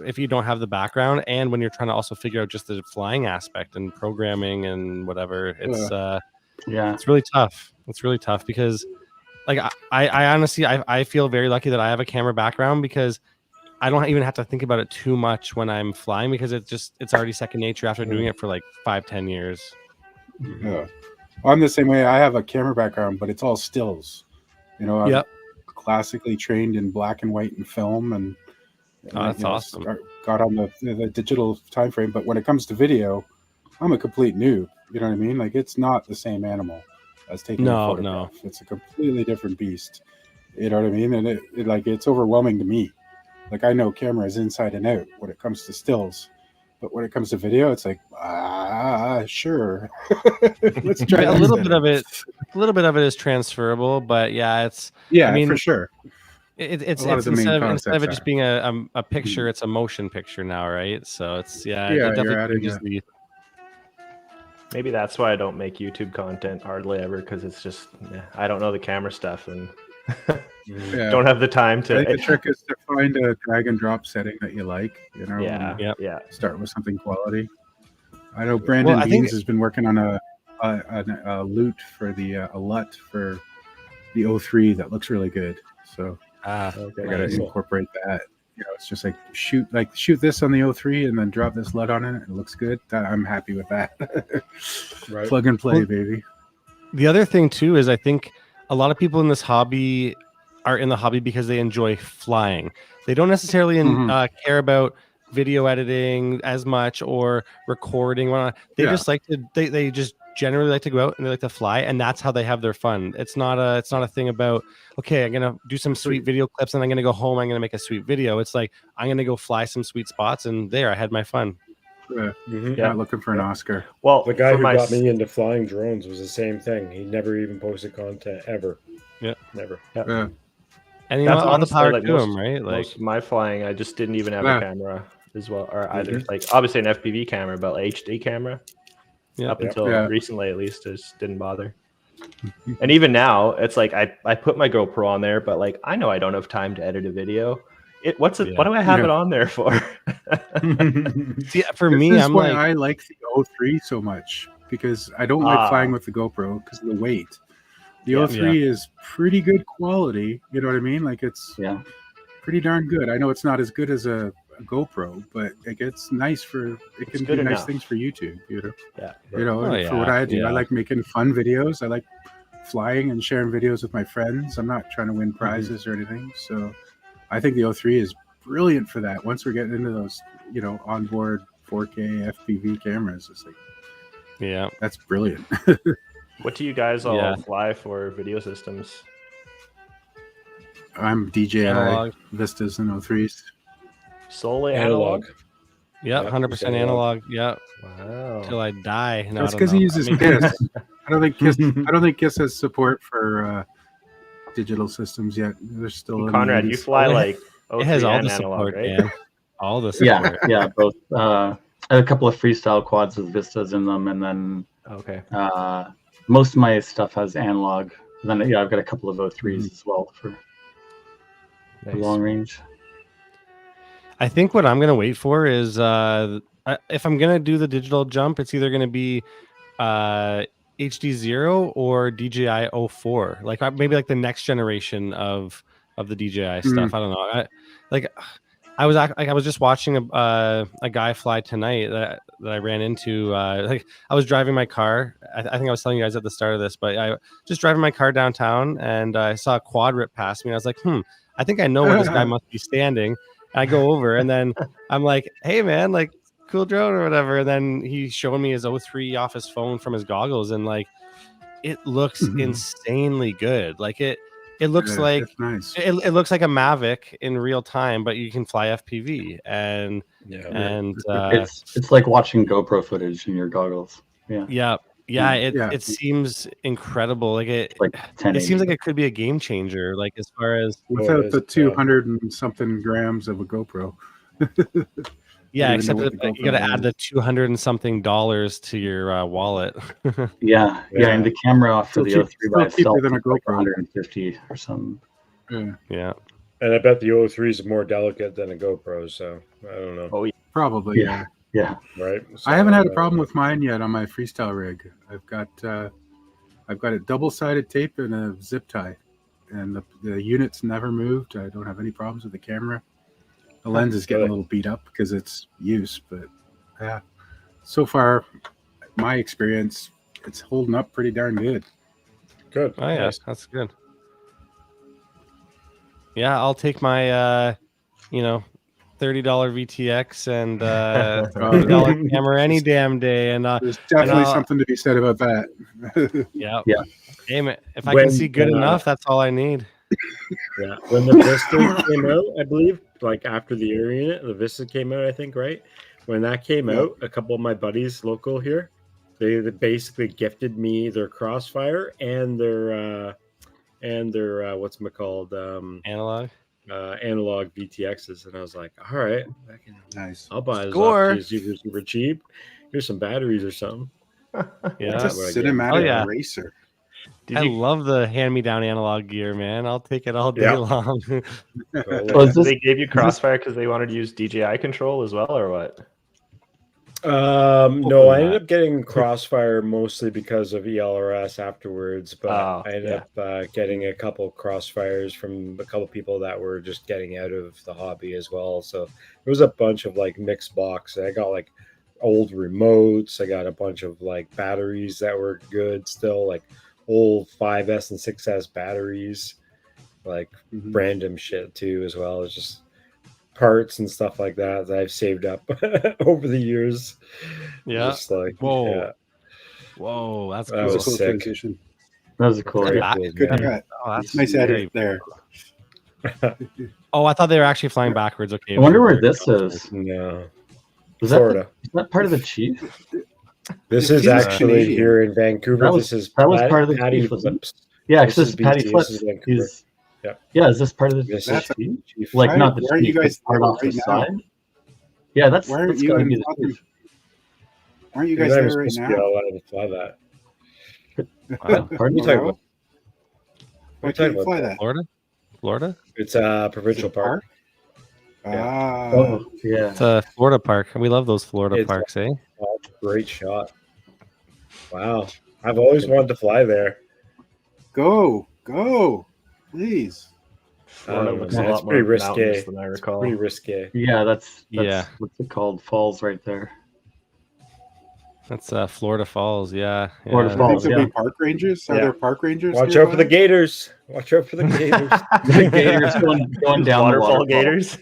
if you don't have the background, and when you're trying to also figure out just the flying aspect and programming and whatever. It's really tough. It's really tough because like I honestly I feel very lucky that I have a camera background because I don't even have to think about it too much when I'm flying because it's already second nature after doing it for like 5-10 years. Yeah, I'm the same way. I have a camera background, but it's all stills. I'm classically trained in black and white and film, and that's awesome. Got on the digital time frame, but when it comes to video, I'm a complete noob. You know what I mean? Like it's not the same animal as taking a photograph. No. It's a completely different beast. You know what I mean? And it's overwhelming to me. Like I know cameras inside and out when it comes to stills, but when it comes to video, it's like sure. Let's try a little bit of it. A little bit of it is transferable, but for sure. It's instead of it just being a picture, it's a motion picture now, right? So it's it definitely changes the. Maybe that's why I don't make YouTube content hardly ever, because it's just I don't know the camera stuff and don't have the time to. I think the trick is to find a drag and drop setting that you like. Start with something quality. I know Brandon Beans has been working on a LUT for the LUT for the 03 that looks really good. So I gotta incorporate that. It's just like shoot this on the 03 and then drop this LUT on it. It looks good. I'm happy with that. Right. Plug and play, baby. The other thing too is I think a lot of people in this hobby are in the hobby because they enjoy flying. They don't necessarily care about video editing as much or recording. They just like to. They just generally like to go out and they like to fly, and that's how they have their fun. It's not a thing about I'm gonna do some sweet video clips and I'm gonna go home. I'm gonna make a sweet video. It's like I'm gonna go fly some sweet spots, and there I had my fun. Not looking for an Oscar. Well, the guy who got me into flying drones was the same thing. He never even posted content ever. Yeah, never. Yeah. And that's all the power to him, right? Like most of my flying, I just didn't even have a camera as well, or either like obviously an FPV camera, but HD camera. Up until recently, at least, I just didn't bother. And even now, it's like I put my GoPro on there, but like I know I don't have time to edit a video. What do I have it on there for? See, for me, I'm like I like the 03 so much because I don't like flying with the GoPro because of the weight. The 03 is pretty good quality. You know what I mean? Like it's pretty darn good. I know it's not as good as a GoPro, but it's nice it can do nice things for YouTube. For what I do, I like making fun videos. I like flying and sharing videos with my friends. I'm not trying to win prizes or anything. So I think the 03 is brilliant for that. Once we're getting into those, onboard 4K FPV cameras, it's like, that's brilliant. What do you guys all fly for video systems? I'm DJI Vistas and 03s. Solely analog. Yeah, 100% analog. Yeah. Wow. Till I die. No, that's because he uses KISS. I don't think KISS has support for digital systems yet. There's still Conrad. You fly like it has all the support, right? Man. All the support. Yeah, both. I have a couple of freestyle quads with Vistas in them, and then most of my stuff has analog. And then I've got a couple of 03s as well for long range. I think what I'm gonna wait for is if I'm gonna do the digital jump, it's either gonna be HD0 or DJI O4, like maybe like the next generation of the DJI stuff. I don't know. I was just watching a guy fly tonight that I ran into. Like I was driving my car. I think I was telling you guys at the start of this, but I just driving my car downtown and I saw a quad rip past me. And I was like, I think I know where this guy must be standing. And I go over and then I'm like, hey man, like cool drone or whatever. And then he showed me his O3 off his phone from his goggles, and like it looks insanely good. Like it looks like nice. It looks like a Mavic in real time, but you can fly FPV, and it's like watching GoPro footage in your goggles. It seems incredible. Like it seems like it could be a game changer. Like as far as without the 200 and something grams of a GoPro. Except that you got to add the $200 and something to your wallet. And the camera for the O3 by itself is like 150 or something. Yeah. And I bet the O3 is more delicate than a GoPro, so I don't know. Oh, probably. Yeah. Right. So, I haven't had a problem with mine yet on my freestyle rig. I've got a double-sided tape and a zip tie, and the unit's never moved. I don't have any problems with the camera. The lens is getting a little beat up because it's use, but yeah, so far, my experience, it's holding up pretty darn good. Good. Oh yeah, that's good. Yeah, I'll take my $30 VTX and $30 camera any damn day, and there's definitely something to be said about that. Yeah. Damn it! If I can see good enough, that's all I need. Yeah, when the Vista came out, I believe, like after the Air unit, the Vista came out, I think, right? When that came out, a couple of my buddies local here, they basically gifted me their Crossfire and their what's-it-called analog VTXs, and I was like, all right, nice. I'll buy this super cheap. Here's some batteries or something. It's a cinematic racer. I love the hand-me-down analog gear, man. I'll take it all day long. They gave you Crossfire because they wanted to use DJI control as well, or what? No, I ended up getting Crossfire mostly because of ELRS afterwards, but I ended up getting a couple Crossfires from a couple people that were just getting out of the hobby as well. So it was a bunch of like mixed box. I got like old remotes. I got a bunch of like batteries that were good still, like old 5S and 6S batteries, like random shit too as well. It's just parts and stuff like that I've saved up over the years. Just like whoa, that's cool. That was cool sick. transition. That was a cool. Good cut. That's nice edit there. I thought they were actually flying backwards. Okay, I wonder where this is. No, Florida. Is that part of the Chief? This is actually here in Vancouver. That was part of the Patty Chief. Flips. Yeah, this is Patty Flips. Is this part of the Chief? Like not the Chief, you guys part off the side? Yeah, that's gotta be the Chief. Aren't you guys there right now? Allowed to fly that. Pardon me? Why can't you fly that? Florida? It's a provincial park. It's a Florida park. We love those Florida parks, eh? Oh, great shot. Wow. I've always wanted to fly there. Go, please. That's pretty risky than I recall. Pretty risky. Yeah, that's what's it called? Falls right there. That's Florida Falls, Florida Falls. There'll be park rangers. Are there park rangers? Watch out for the gators. Watch out for the gators. The gators going down waterfall gators.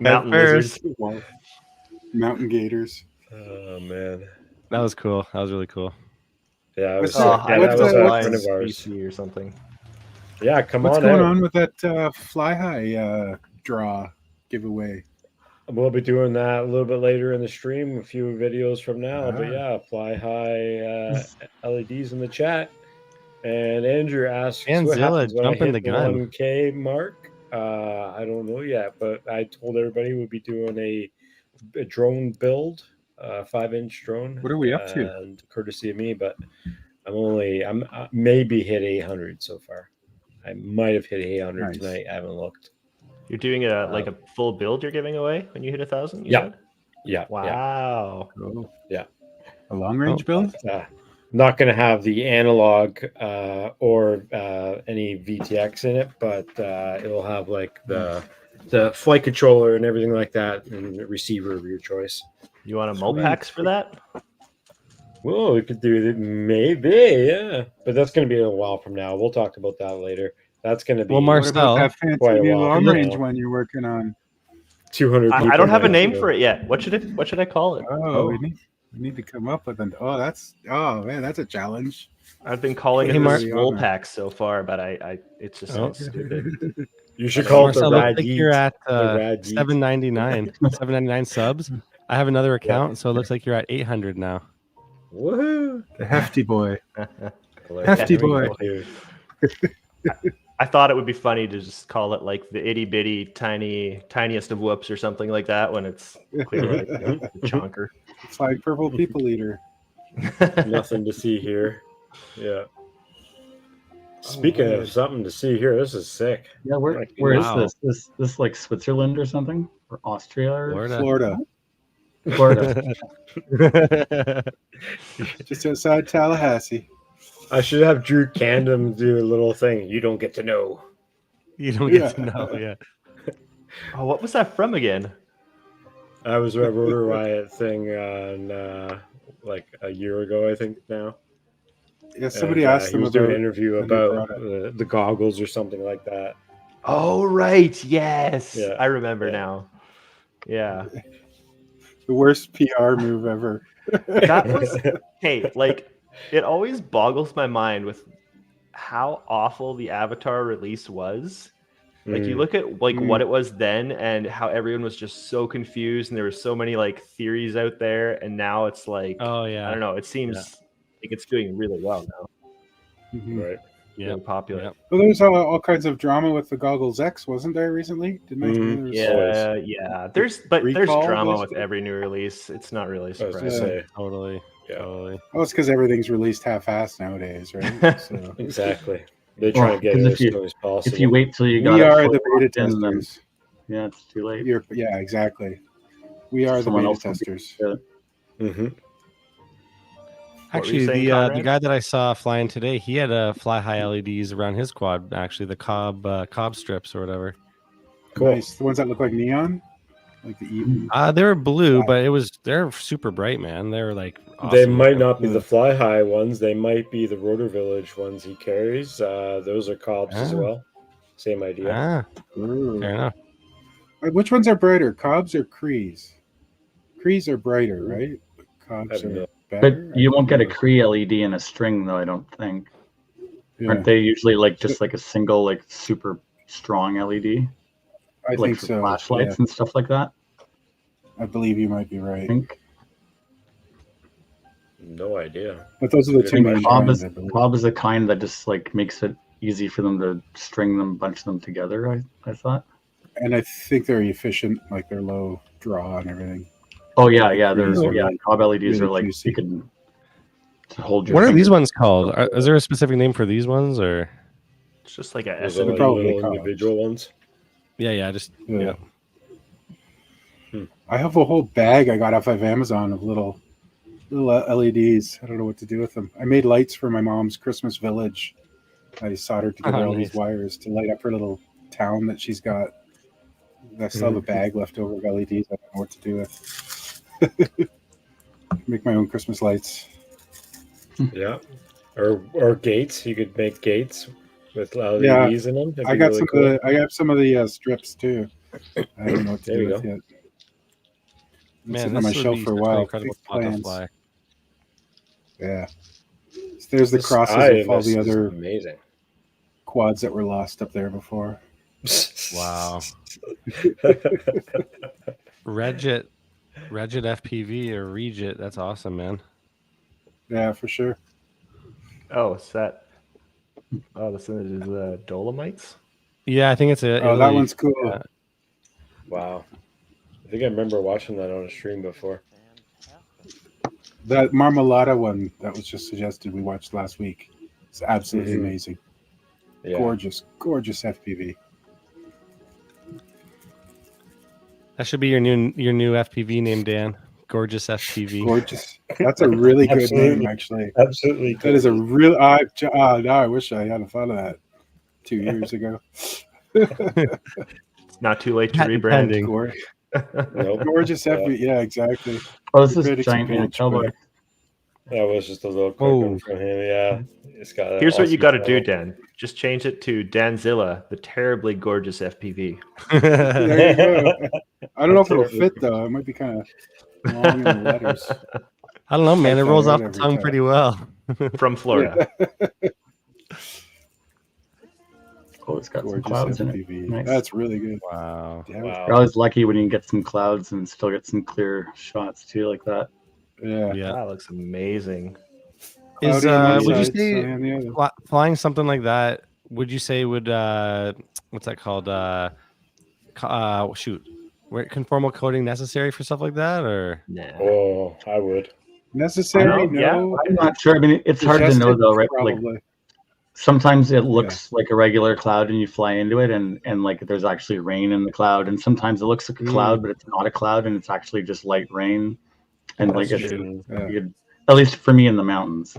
Mountain lizards. Mountain gators. Oh man, that was cool. That was really cool. Yeah, it was. That was a friend of ours or something. Yeah, What's going on with that Fly High draw giveaway? We'll be doing that a little bit later in the stream, a few videos from now. But yeah, Fly High LEDs in the chat. And Andrew asks, what happens when jumping I hit the gun. 1K mark? I don't know yet, but I told everybody we'll be doing a drone build, 5-inch drone. What are we up to? And courtesy of me, but I'm maybe hit 800 so far. I might have hit 800 tonight. I haven't looked. You're doing like a full build you're giving away when you hit 1,000? Yeah. Wow. Cool. Yeah. A long range build? Not going to have the analog or any VTX in it, but it'll have like the flight controller and everything like that, and the receiver of your choice. You want a Mopax for that? Well, we could do it, maybe, yeah. But that's going to be a while from now. We'll talk about that later. That's going to be. Well, What about Marcel, that fancy quite a new while long from range now. one you're working on? 200 people. I don't have a right? name for it yet. What should I call it? Oh, we need to come up with an. Oh man, that's a challenge. I've been calling it Hey, the Mark. Swolpax so far, but it's just sounds stupid. You should call it the Marcel, Rad looks like you're Yeet. at The Rad Yeet. 799, 799 subs. I have another account, so it looks like you're at 800 now. Woohoo! The hefty boy. Hefty Hefty boy. I thought it would be funny to just call it like the itty bitty tiniest of whoops or something like that when it's clearly like the chonker. Flying purple people eater. Nothing to see here. Yeah. Speaking of something to see here, this is sick. Yeah, where Wow. is this like Switzerland or something? Or Austria or Florida. Florida. Just outside Tallahassee. I should have Drew Candom do a little thing. You don't get to know. You don't get to know, yeah. Oh, what was that from again? I was a Rotor Riot thing on like a year ago, I think now. Yeah, somebody asked he them was doing about an interview the new about product. the goggles or something like that. Oh right, yes, Yeah. I remember Yeah. now. Yeah, the worst PR move ever. that was hey, like it always boggles my mind with how awful the Avatar release was. Like you look at like what it was then and how everyone was just so confused and there were so many like theories out there, and now it's like Oh yeah. I don't know. It seems like it's doing really well now. Mhm. Right. Yeah. Really popular. Yep. Well, there was all kinds of drama with the Goggles X, wasn't there recently? Didn't I hear there was Yeah. There's Recall, drama with basically? every new release. It's not really I was gonna surprising. say, Totally. yeah, Totally. Well, it's because everything's released half-assed nowadays, right? So exactly. They try to get it Well, as soon as possible. If you wait till you got we it are fully the beta locked in, then testers. yeah, it's too late. Yeah, exactly. We are Someone the else beta will be- testers. Mm-hmm. What were Actually, you saying, the Conrad? guy that I saw flying today, he had fly high LEDs around his quad. Actually, the cob strips or whatever. Cool. Nice. The ones that look like neon, like the Eden. They were blue, but they're super bright, man. They're like awesome They might looking. not be the fly high ones. They might be the Rotor Village ones he carries. Those are cobs as well. Same idea. Ooh. Fair enough. Which ones are brighter, Cobs or Crees? Crees are brighter, right? Cobs I don't know. are better. But you won't get a Cree LED in a string, though. I don't think. Yeah, Aren't they usually like just like a single, like super strong LED, I like think for so. flashlights and stuff like that? Yeah, I believe you might be I right. think. No idea. But those are the I two think main Cob kinds, is I believe. Cob is the kind that just like makes it easy for them to string them, bunch them together. I thought. And I think they're efficient, like they're low draw and everything. Oh yeah, yeah. Crees There's are Cob LEDs really are like juicy. you can hold your. What are finger. these ones called? Is there a specific name for these ones, or? It's just like a Those S are like probably little cobs. individual ones. Yeah, just Yeah. I have a whole bag I got off of Amazon of little LEDs. I don't know what to do with them. I made lights for my mom's Christmas village. I soldered together all Nice. these wires to light up her little town that she's got. I still have a bag left over of LEDs. I don't know what to do with. Make my own Christmas lights. Yeah. Or gates. You could make gates with LEDs in them. That'd I be got really some cool. of the. I have some of the strips too. I don't know what to There do you with go. yet. It's man, sitting on my this would shelf be for a such an while. incredible Big spot to plans. fly. Yeah. So there's the This crosses eye of all this the is other amazing. quads that were lost up there before. Wow. Regit FPV or Regit. That's awesome, man. Yeah, for sure. Oh, it's that. Oh, this is the Dolomites. Yeah, I think it's a. Oh, that one's cool. Yeah. Wow. I think I remember watching that on a stream before. That Marmalada one that was just suggested we watched last week. It's absolutely Mhm. amazing. Yeah. Gorgeous, gorgeous FPV. That should be your new FPV name, Dan. Gorgeous FPV. Gorgeous. That's a really good name, actually. Absolutely. That is a real. Now I wish I had thought of that 2 years ago. It's not too late to rebrand. Nope. Gorgeous FPV. Yeah, exactly. Oh, this is giant cowboy. That was just a little quick one from him. Yeah. It's got Here's what you got to do, Dan. Just change it to Danzilla, the terribly gorgeous FPV. There you go. I don't know if it'll fit though. It might be kind of long in the letters. I don't know, man. It rolls off the tongue pretty well. From Florida. Oh, it's got some clouds in it. Nice. That's really good. Wow. You're always lucky when you get some clouds and still get some clear shots too, like that. Yeah. That looks amazing. Is would you say flying something like that? Would you say would what's that called? Conformal coating necessary for stuff like that, or? Nah. Oh, I would. Necessary? No. Yeah, I'm not sure. I mean, it's hard to know though, right? Probably. Like sometimes it looks like a regular cloud and you fly into it and like there's actually rain in the cloud, and sometimes it looks like a cloud but it's not a cloud and it's actually just light rain. And like it's at least for me in the mountains.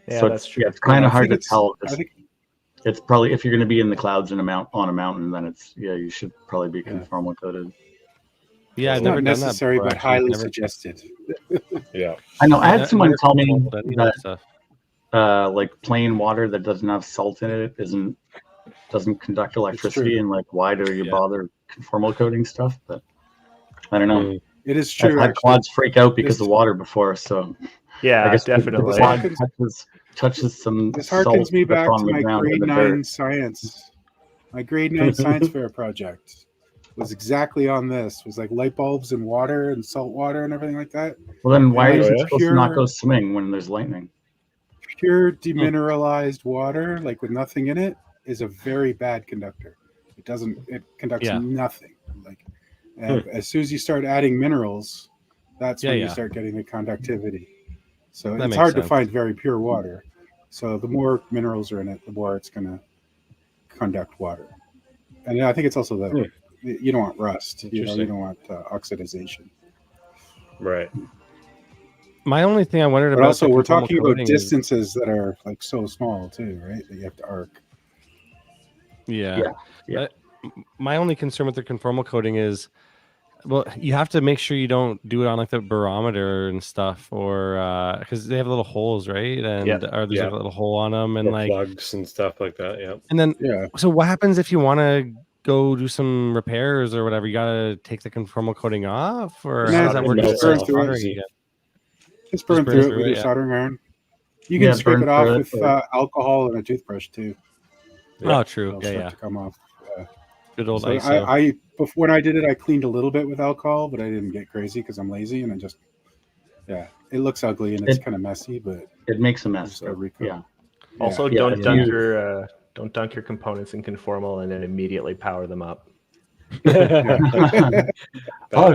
Yeah, so that's true. It's kind of hard to tell. It's probably, if you're going to be in the clouds on a mountain, then it's you should probably be conformal coated. Yeah, it's not necessary, but highly suggested. Yeah, I know. I had someone tell me that like plain water that doesn't have salt in it doesn't conduct electricity, and like why do you bother conformal coating stuff? But I don't know. It is true. I've had quads freak out because of water before, so yeah, I guess definitely. Touches some. This harkens me back to my grade 9 science. My grade 9 science fair project was exactly on this. It was like light bulbs and water and salt water and everything like that. Well, then why is it supposed to not go swimming when there's lightning? Pure demineralized water, like with nothing in it, is a very bad conductor. It conducts nothing. Like, and as soon as you start adding minerals, that's when you start getting the conductivity. So it's hard to find very pure water. So the more minerals are in it, the more it's going to conduct water. And I think it's also that you don't want rust. You don't want oxidization. Right. My only thing I wondered about. But also, we're talking about distances that are like so small too, right? That you have to arc. Yeah. My only concern with the conformal coating is, well, you have to make sure you don't do it on like the barometer and stuff, or because they have little holes, right? And or there's like a little hole on them, and like plugs and stuff like that. Yeah. And then, so what happens if you want to go do some repairs or whatever? You gotta take the conformal coating off, or how does that work? Just burn through it with your soldering iron. You can scrape it off with alcohol and a toothbrush too. Oh, true. To come off. Good old so ISO. When I did it, I cleaned a little bit with alcohol, but I didn't get crazy because I'm lazy and I just it looks ugly and it's kind of messy, but it makes a mess. Yeah. Also, don't dunk your components in conformal and then immediately power them up. I've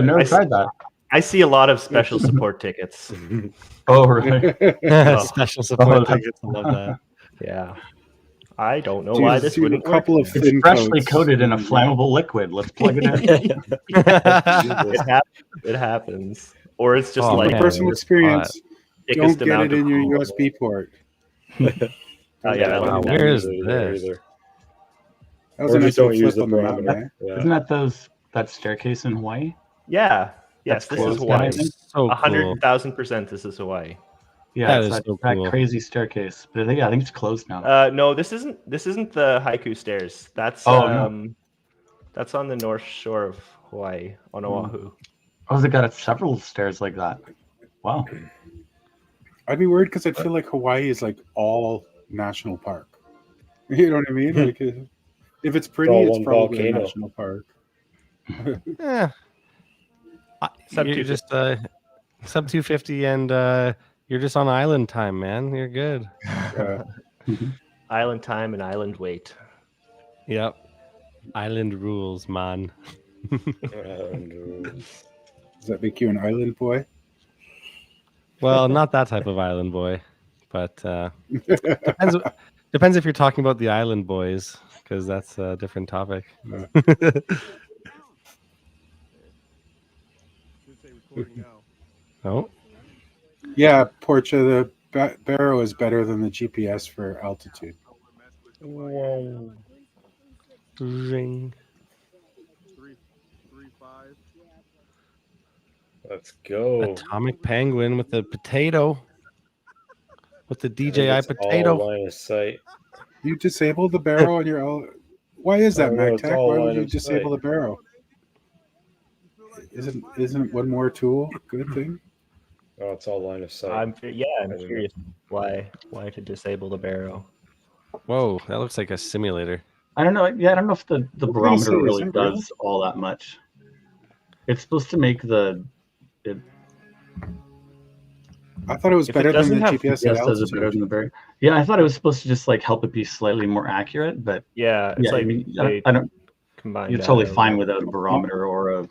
never tried that. I see a lot of special support tickets. Oh, really? Special support tickets. I love that. Yeah. I don't know why this wouldn't a couple work. of it's freshly coated in a flammable liquid. Let's plug it in. It happens. Or it's just like personal experience. Don't get it in your USB port. Wow, where is this? That was a nice don't use the barometer. Isn't that that staircase in Hawaii? Yeah. Yes, this is Hawaii. So 100,000% this is Hawaii. Yeah, that crazy staircase. But I think it's closed now. No, this isn't the Haiku stairs. That's that's on the north shore of Hawaii, on Oahu. Oh, they got several stairs like that. Wow. I'd be worried because I feel like Hawaii is like all national park. You know what I mean? Like if it's pretty, it's probably a national park. Yeah. You're just sub 250 and you're just on island time, man. You're good. Island time and island weight. Yep. Island rules, man. Does that make you an island boy? Well, not that type of island boy, but depends if you're talking about the Island Boys, because that's a different topic. Oh, Yeah, Portia, the Barrow is better than the GPS for altitude. Whoa. ring. 3.5. Let's go. Atomic Penguin with the potato. With the I think DJI it's potato. all line of sight. You disabled the Barrow on your. Why is that, Oh, no, it's MacTac? all Why would line you of disable sight. the Barrow? Isn't one more tool a good thing? Oh, it's all line of sight. I'm I don't curious why to disable the Barrow. Whoa, that looks like a simulator. I don't know. Yeah, I don't know if the I was gonna barometer say, is really that does all that much. It's supposed to make I thought it was If it better than doesn't the have GPS at Yes, does it better altitude. than the Barrow. Yeah, I thought it was supposed to just like help it be slightly more accurate, but Yeah, it's yeah, like I mean, they I don't. combine You're that totally or fine whatever. without a barometer or a.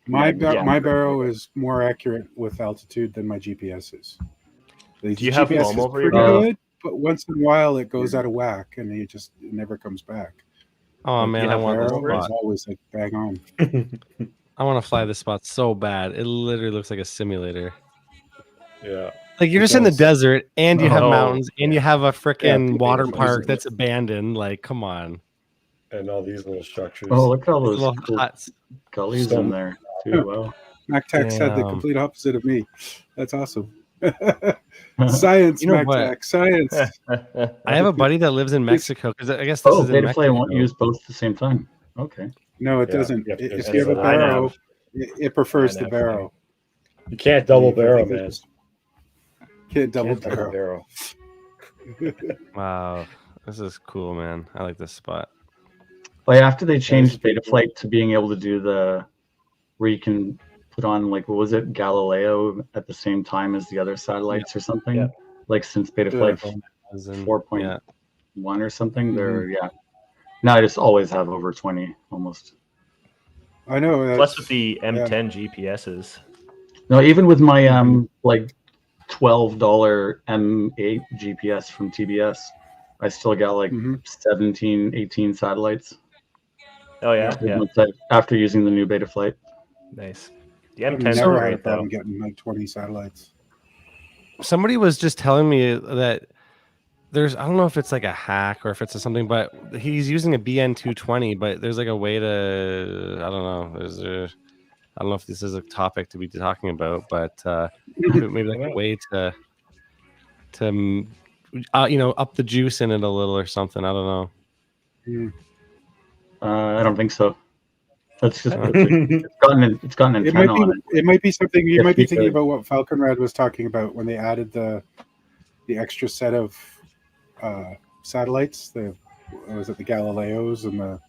My magnet. Barrow is more accurate with altitude than my GPS is. The Do you have GPS foam is over your pretty Barrow? good, but once in a while it goes out of whack and it never comes back. Oh Like, man, I have want this Barrow is spot. always like bang on. I want to fly this spot so bad. It literally looks like a simulator. Yeah. Like you're It just in the does. desert and you have Oh, mountains and you have a freaking water beautiful, park isn't that's abandoned. Like, come on. And all these little structures. Oh, look at all These those little cool huts. gullies Stone. in there too. Wow. MacTac said the Damn. complete opposite of me. That's awesome. Science, You know MacTac, what? science. I have a buddy that lives in Mexico because I guess this is in Betaflight Mexico. won't use both at the same time. Okay. No, it Yeah, doesn't. yep, If it's you have a a Barrow, INAV. it prefers the INAV Barrow. You can't double I barrel, think man. it's- Can't double Can't double Barrow. barrel. Wow. This is cool, man. I like this spot. Like after they changed pretty Betaflight to being able to do where you can put on like what was it, Galileo at the same time as the other satellites or something. Yeah. Like since Betaflight As in- 4.1 or something, they're Mm-hmm. Now I just always have over 20 almost. I know. Plus that's- with the M10 GPSs. No, even with my like $12 M8 GPS from TBS, I still got like 17, 18 satellites. Oh yeah, yeah. After using the new Betaflight. Nice. The I've M10's never had a great though. problem getting like 20 satellites. Somebody was just telling me that there's, I don't know if it's like a hack or if it's something, but he's using a BN220, but there's like a way to, I don't know. I don't know if this is a topic to be talking about, but maybe like a way to up the juice in it a little or something. I don't know. I don't think so. That's just it's got an antenna on it. It might be something you If might be you thinking could- about what Falconrad was talking about when they added the extra set of satellites. Was it the Galileos and the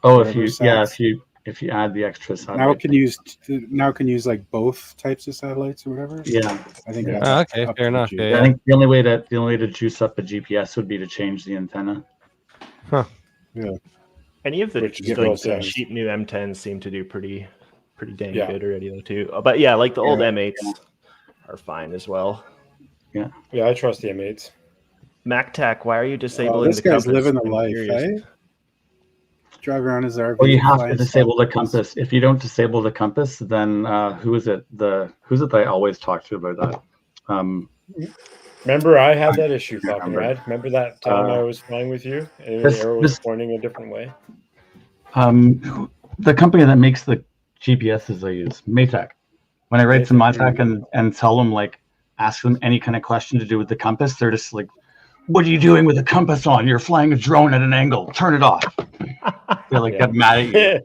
Oh, whatever sats? if you add the extra satellite. now can use like both types of satellites or whatever. Yeah. I think Yeah. that's Okay, up fair to the enough. juice. Yeah, I think the only way to juice up a GPS would be to change the antenna. Any of the Which is like, built in. cheap new M10s seem to do pretty dang Yeah. good already though too. But yeah, like the old Yeah. M8s are fine as well. Yeah, I trust the M8s. MacTac, why are you disabling This the guy's compass? living the I'm life, curious. eh? Drive around his RV. Well, you have to flying disable the satellites. compass. If you don't disable the compass, then who's it that I always talk to about that? Remember, I had that issue, can't remember. Falconrad. Remember that time I was flying with you and this- the arrow was this- pointing a different way? The company that makes the GPSs I use, Maytag. When I write to Maytag and tell them, like, ask them any kind of question to do with the compass, they're just like, "What are you doing with the compass on? You're flying a drone at an angle. Turn it off." They like get mad at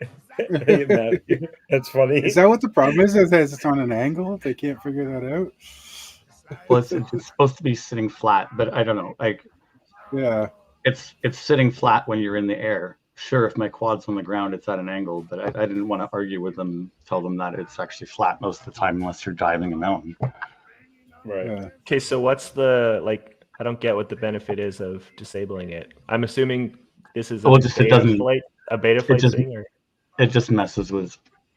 you. They get mad at you. That's funny. Is that what the problem is? Is that it's on an angle? They can't figure that out. Well, it's supposed to be sitting flat, but I don't know. Like, Yeah. it's sitting flat when you're in the air. Sure, if my quad's on the ground, it's at an angle, but I didn't want to argue with them, tell them that it's actually flat most of the time unless you're diving a mountain. Right. Yeah. Okay, so what's the I don't get what the benefit is of disabling it. I'm assuming this is a Well, just it doesn't- beta flight just- thing, or It just messes with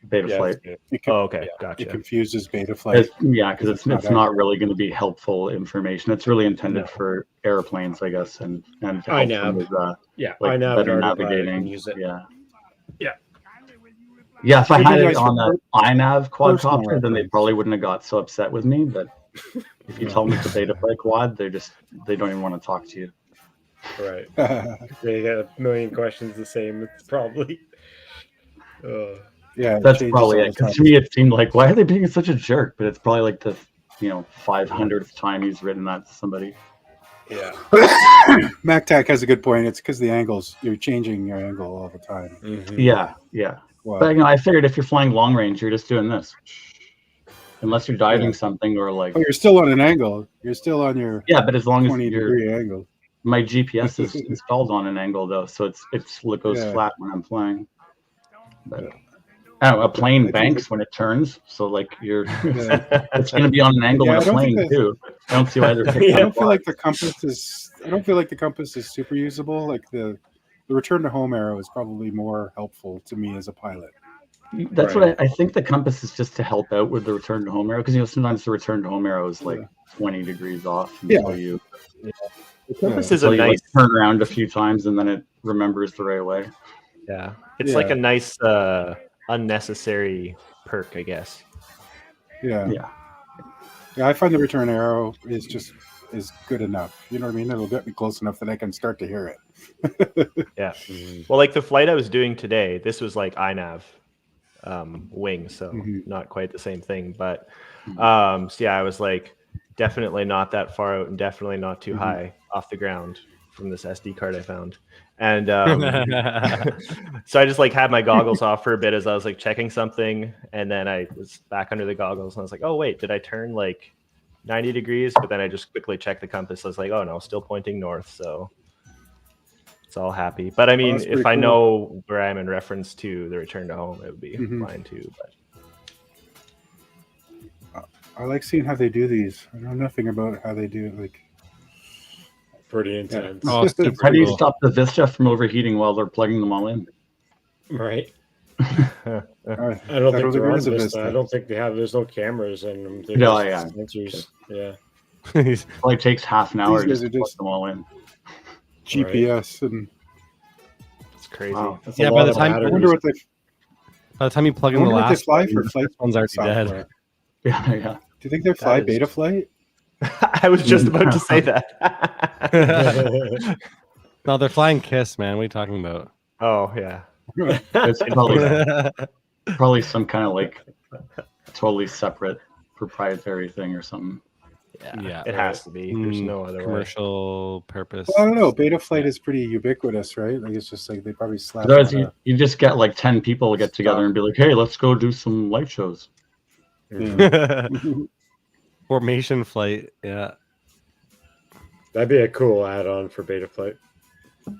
Betaflight. Yeah, oh, okay, Yeah. It gotcha. confuses Betaflight. Because it's not not really going to be helpful information. It's really intended for airplanes, I guess, and to help INAV. them with Yeah, like I nav better already navigating. use it. Yeah. Yeah, if I Maybe had it guys on for an iNav personal quadcopter, then they reference. probably wouldn't have got so upset with me. But if you tell them it's a Betaflight quad, they don't even want to talk to you. Right. They got a million questions the same. It's probably. Yeah, That's changes probably all it. the Because time. to me, it seemed like, why are they being such a jerk? But it's probably like the 500th time he's written that to somebody. Yeah. MacTac has a good point. It's because the angles, you're changing your angle all the time. Mm-hmm. Yeah. Wow. But I figured if you're flying long range, you're just doing this. Unless you're diving something or like. Oh, you're still on an angle. You're still on your but as long as 20-degree angle. My GPS is installed on an angle though, so it goes flat when I'm flying. But I don't know, a plane banks when it turns, so like it's going to be on an angle in a plane too. I don't see why they're. I don't feel like the compass is super usable. Like the return to home arrow is probably more helpful to me as a pilot. That's what I think. The compass is just to help out with the return to home arrow, because sometimes the return to home arrow is like 20 degrees off until you. The compass is a nice turn around a few times and then it remembers the right way. Yeah, it's like a nice unnecessary perk, I guess. Yeah. I find the return arrow is good enough. You know what I mean? It'll get me close enough that I can start to hear it. Yeah. Well, like the flight I was doing today, this was like iNav wing, so not quite the same thing. But so yeah, I was like definitely not that far out and definitely not too high off the ground from this SD card I found. And so I just like had my goggles off for a bit as I was like checking something, and then I was back under the goggles and I was like, oh wait, did I turn like 90 degrees? But then I just quickly checked the compass. I was like, oh no, still pointing north, so it's all happy. But I mean, if I know where I am in reference to the return to home, it would be fine too. But I like seeing how they do these. I know nothing about how they do it. Like, pretty intense. Oh, how do you stop the Vista from overheating while they're plugging them all in? Right. I don't think they're on Vista. I don't think they have. There's no cameras and sensors. Yeah. It only takes half an hour to plug them all in. GPS and it's crazy. Wow. Yeah, by the time you plug in the last fly for flight one's already dead. Yeah. Do you think they fly Betaflight? I was just about to say that. No, they're flying KISS, man. What are you talking about? Oh yeah, it's probably some kind of like totally separate proprietary thing or something. Yeah, it has to be. There's no other commercial purpose. Well, I don't know. Betaflight is pretty ubiquitous, right? Like it's just like they probably slap. You just get like 10 people get together and be like, "Hey, let's go do some light shows." Formation flight, yeah. That'd be a cool add-on for Betaflight.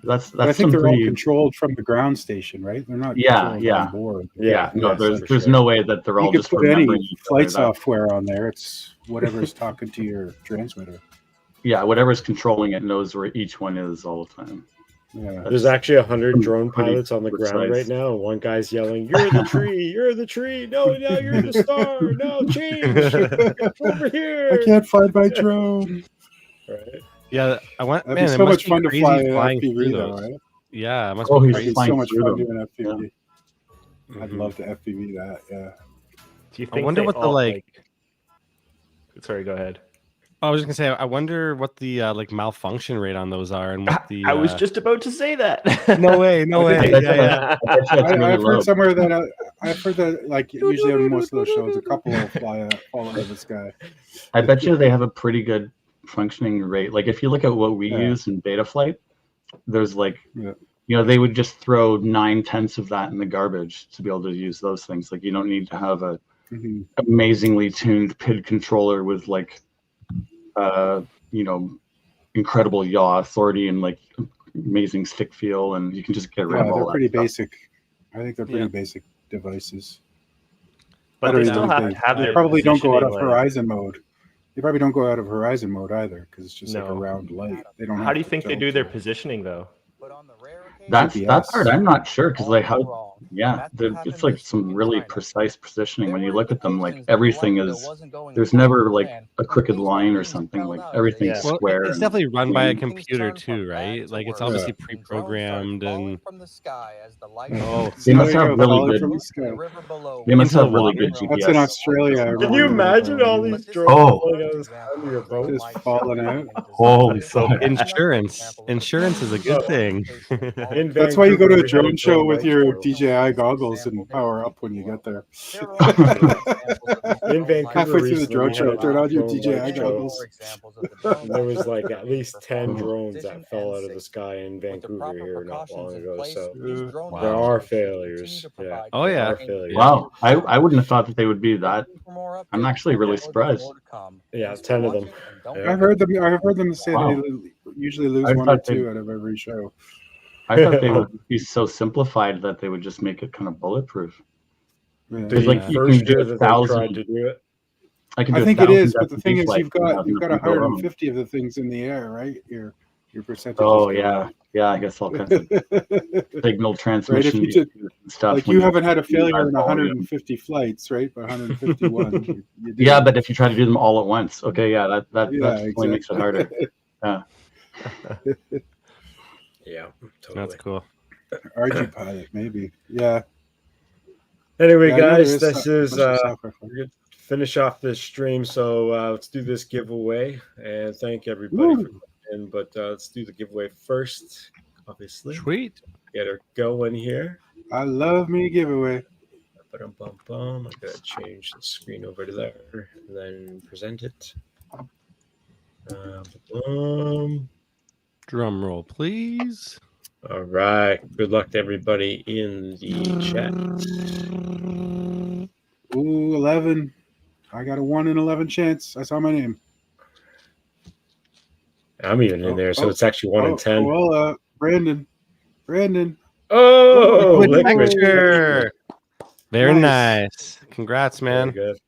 That's I think they're all controlled from the ground station, right? They're not on board. No, there's no way that they're all just put any flight software on there. It's whatever's talking to your transmitter. Yeah, whatever's controlling it knows where each one is all the time. Yeah. There's actually 100 drone pilots on the ground right now, and one guy's yelling, "You're the tree! You're the tree! No, you're the star! No, change! Over here! I can't find my drone." Right. Yeah, I want. That'd be so much fun to fly FPV, though, right? Yeah, it must be crazy. It's so much fun doing FPV. I'd love to FPV that. Yeah. Do you think I wonder what the like. Sorry, go ahead. Oh, I was just gonna say, I wonder what the like malfunction rate on those are, and what the. I was just about to say that. No way, no way. I've heard somewhere that I've heard that like usually on most of those shows, a couple will fall out of the sky. I bet you they have a pretty good functioning rate. Like if you look at what we use in Betaflight, there's like they would just throw 9/10 of that in the garbage to be able to use those things. Like you don't need to have a amazingly tuned PID controller with like incredible yaw authority and like amazing stick feel, and you can just get rid of all that. They're pretty basic. I think they're pretty basic devices. But they still have to have their probably don't go out of horizon mode. They probably don't go out of horizon mode either because it's just like a round light. They don't. How do you think they do their positioning though? That part I'm not sure because Yeah, it's like some really precise positioning. When you look at them, like everything is, there's never like a crooked line or something. Like everything's square. It's definitely run by a computer too, right? Like it's obviously pre-programmed and they must have really good. They must have really good GPS. That's in Australia. Can you imagine all these drones under your boat just falling out? Holy fuck! Insurance is a good thing. That's why you go to a drone show with your DJI goggles and power up when you get there. In Vancouver, halfway through the drone show, turn on your drone DJI light show. goggles. There was like at least 10 drones that fell out of the sky in Vancouver here not long ago. So there are failures. Yeah. Oh yeah. There are failures. Wow, I wouldn't have thought that they would be that. I'm actually really surprised. Yeah, 10 of them. Yeah. I've heard them say Wow. they usually lose one or two out of every show. I thought they would be so simplified that they would just make it kind of bulletproof. Yeah. The like, you first can do year that they 1,000 tried to do it. I think it is, but the 1,000 thing is, flights you've got without 150 of the things in the air, right? Your percentage. Oh yeah, I guess all kinds of signal transmission Right, if you stuff. Like you haven't had a failure in 150 flights, right? But 151. you do. Yeah, but if you try to do them all at once, okay, yeah, that definitely makes it harder. Yeah. Yeah, totally. That's cool. RG pilot, maybe. Yeah. Anyway, Yeah, guys, this is software. we're gonna finish off this stream. So let's do this giveaway and thank everybody for coming in. But let's do the giveaway first, obviously. Sweet. Get her going here. I love me giveaway. I'm gonna change the screen over to there and then present it. Drum roll, please. All right. Good luck to everybody in the chat. Ooh, 11. I got a 1 in 11 chance. I saw my name. I'm even in there, so it's actually 1 in 10. Well, Brandon. Oh, Liquid Texture. Very nice. Congrats, man. Very good.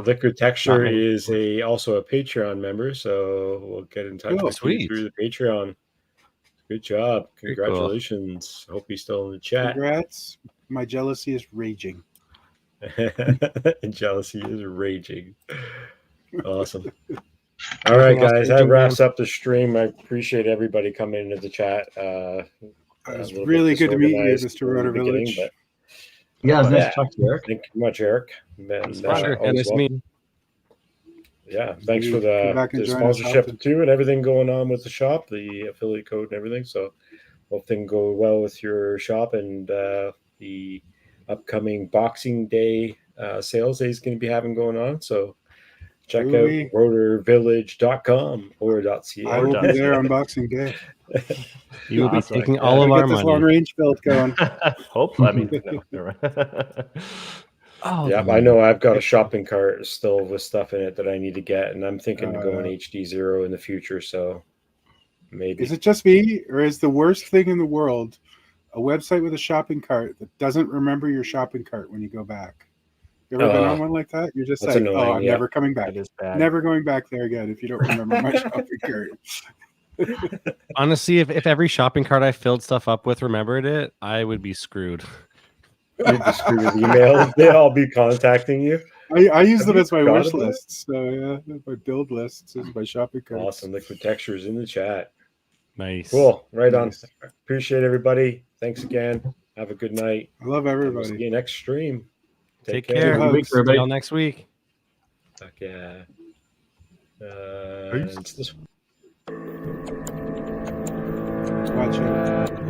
Liquid Texture is also a Patreon member, so we'll get in touch with you through the Patreon. Good job. Congratulations. Cool. Hope he's still in the chat. Congrats. My jealousy is raging. Jealousy is raging. Awesome. All right, guys. That wraps up the stream. I appreciate everybody coming into the chat. It was really good to meet you, Mr. Rotor Village. Yeah, it was nice to talk to you, Eric. Thank you much, Eric. Nice to meet you. Yeah, thanks for the sponsorship too and everything going on with the shop, the affiliate code and everything. So hope things go well with your shop and the upcoming Boxing Day sales that he's going to be having going on. So check out rotorvillage.com or .ca. I will be there on Boxing Day. You will be taking all of our money. Get this long range build going. Hope. I mean, no. Oh, yeah, I know I've got a shopping cart still with stuff in it that I need to get, and I'm thinking of going HD0 in the future, so maybe. Is it just me, or is the worst thing in the world a website with a shopping cart that doesn't remember your shopping cart when you go back? You ever been on one like that? You're just like, I'm never coming back. Never going back there again if you don't remember my shopping cart. Honestly, if every shopping cart I filled stuff up with remembered it, I would be screwed. You'd be screwed with emails. They'd all be contacting you. I use them as my wish lists. So yeah, my build lists is my shopping cart. Awesome. Liquid Textures in the chat. Nice. Cool. Right on. Appreciate everybody. Thanks again. Have a good night. I love everybody. We'll see you next stream. Take care. See y'all next week. Fuck yeah. It's this. Watch it.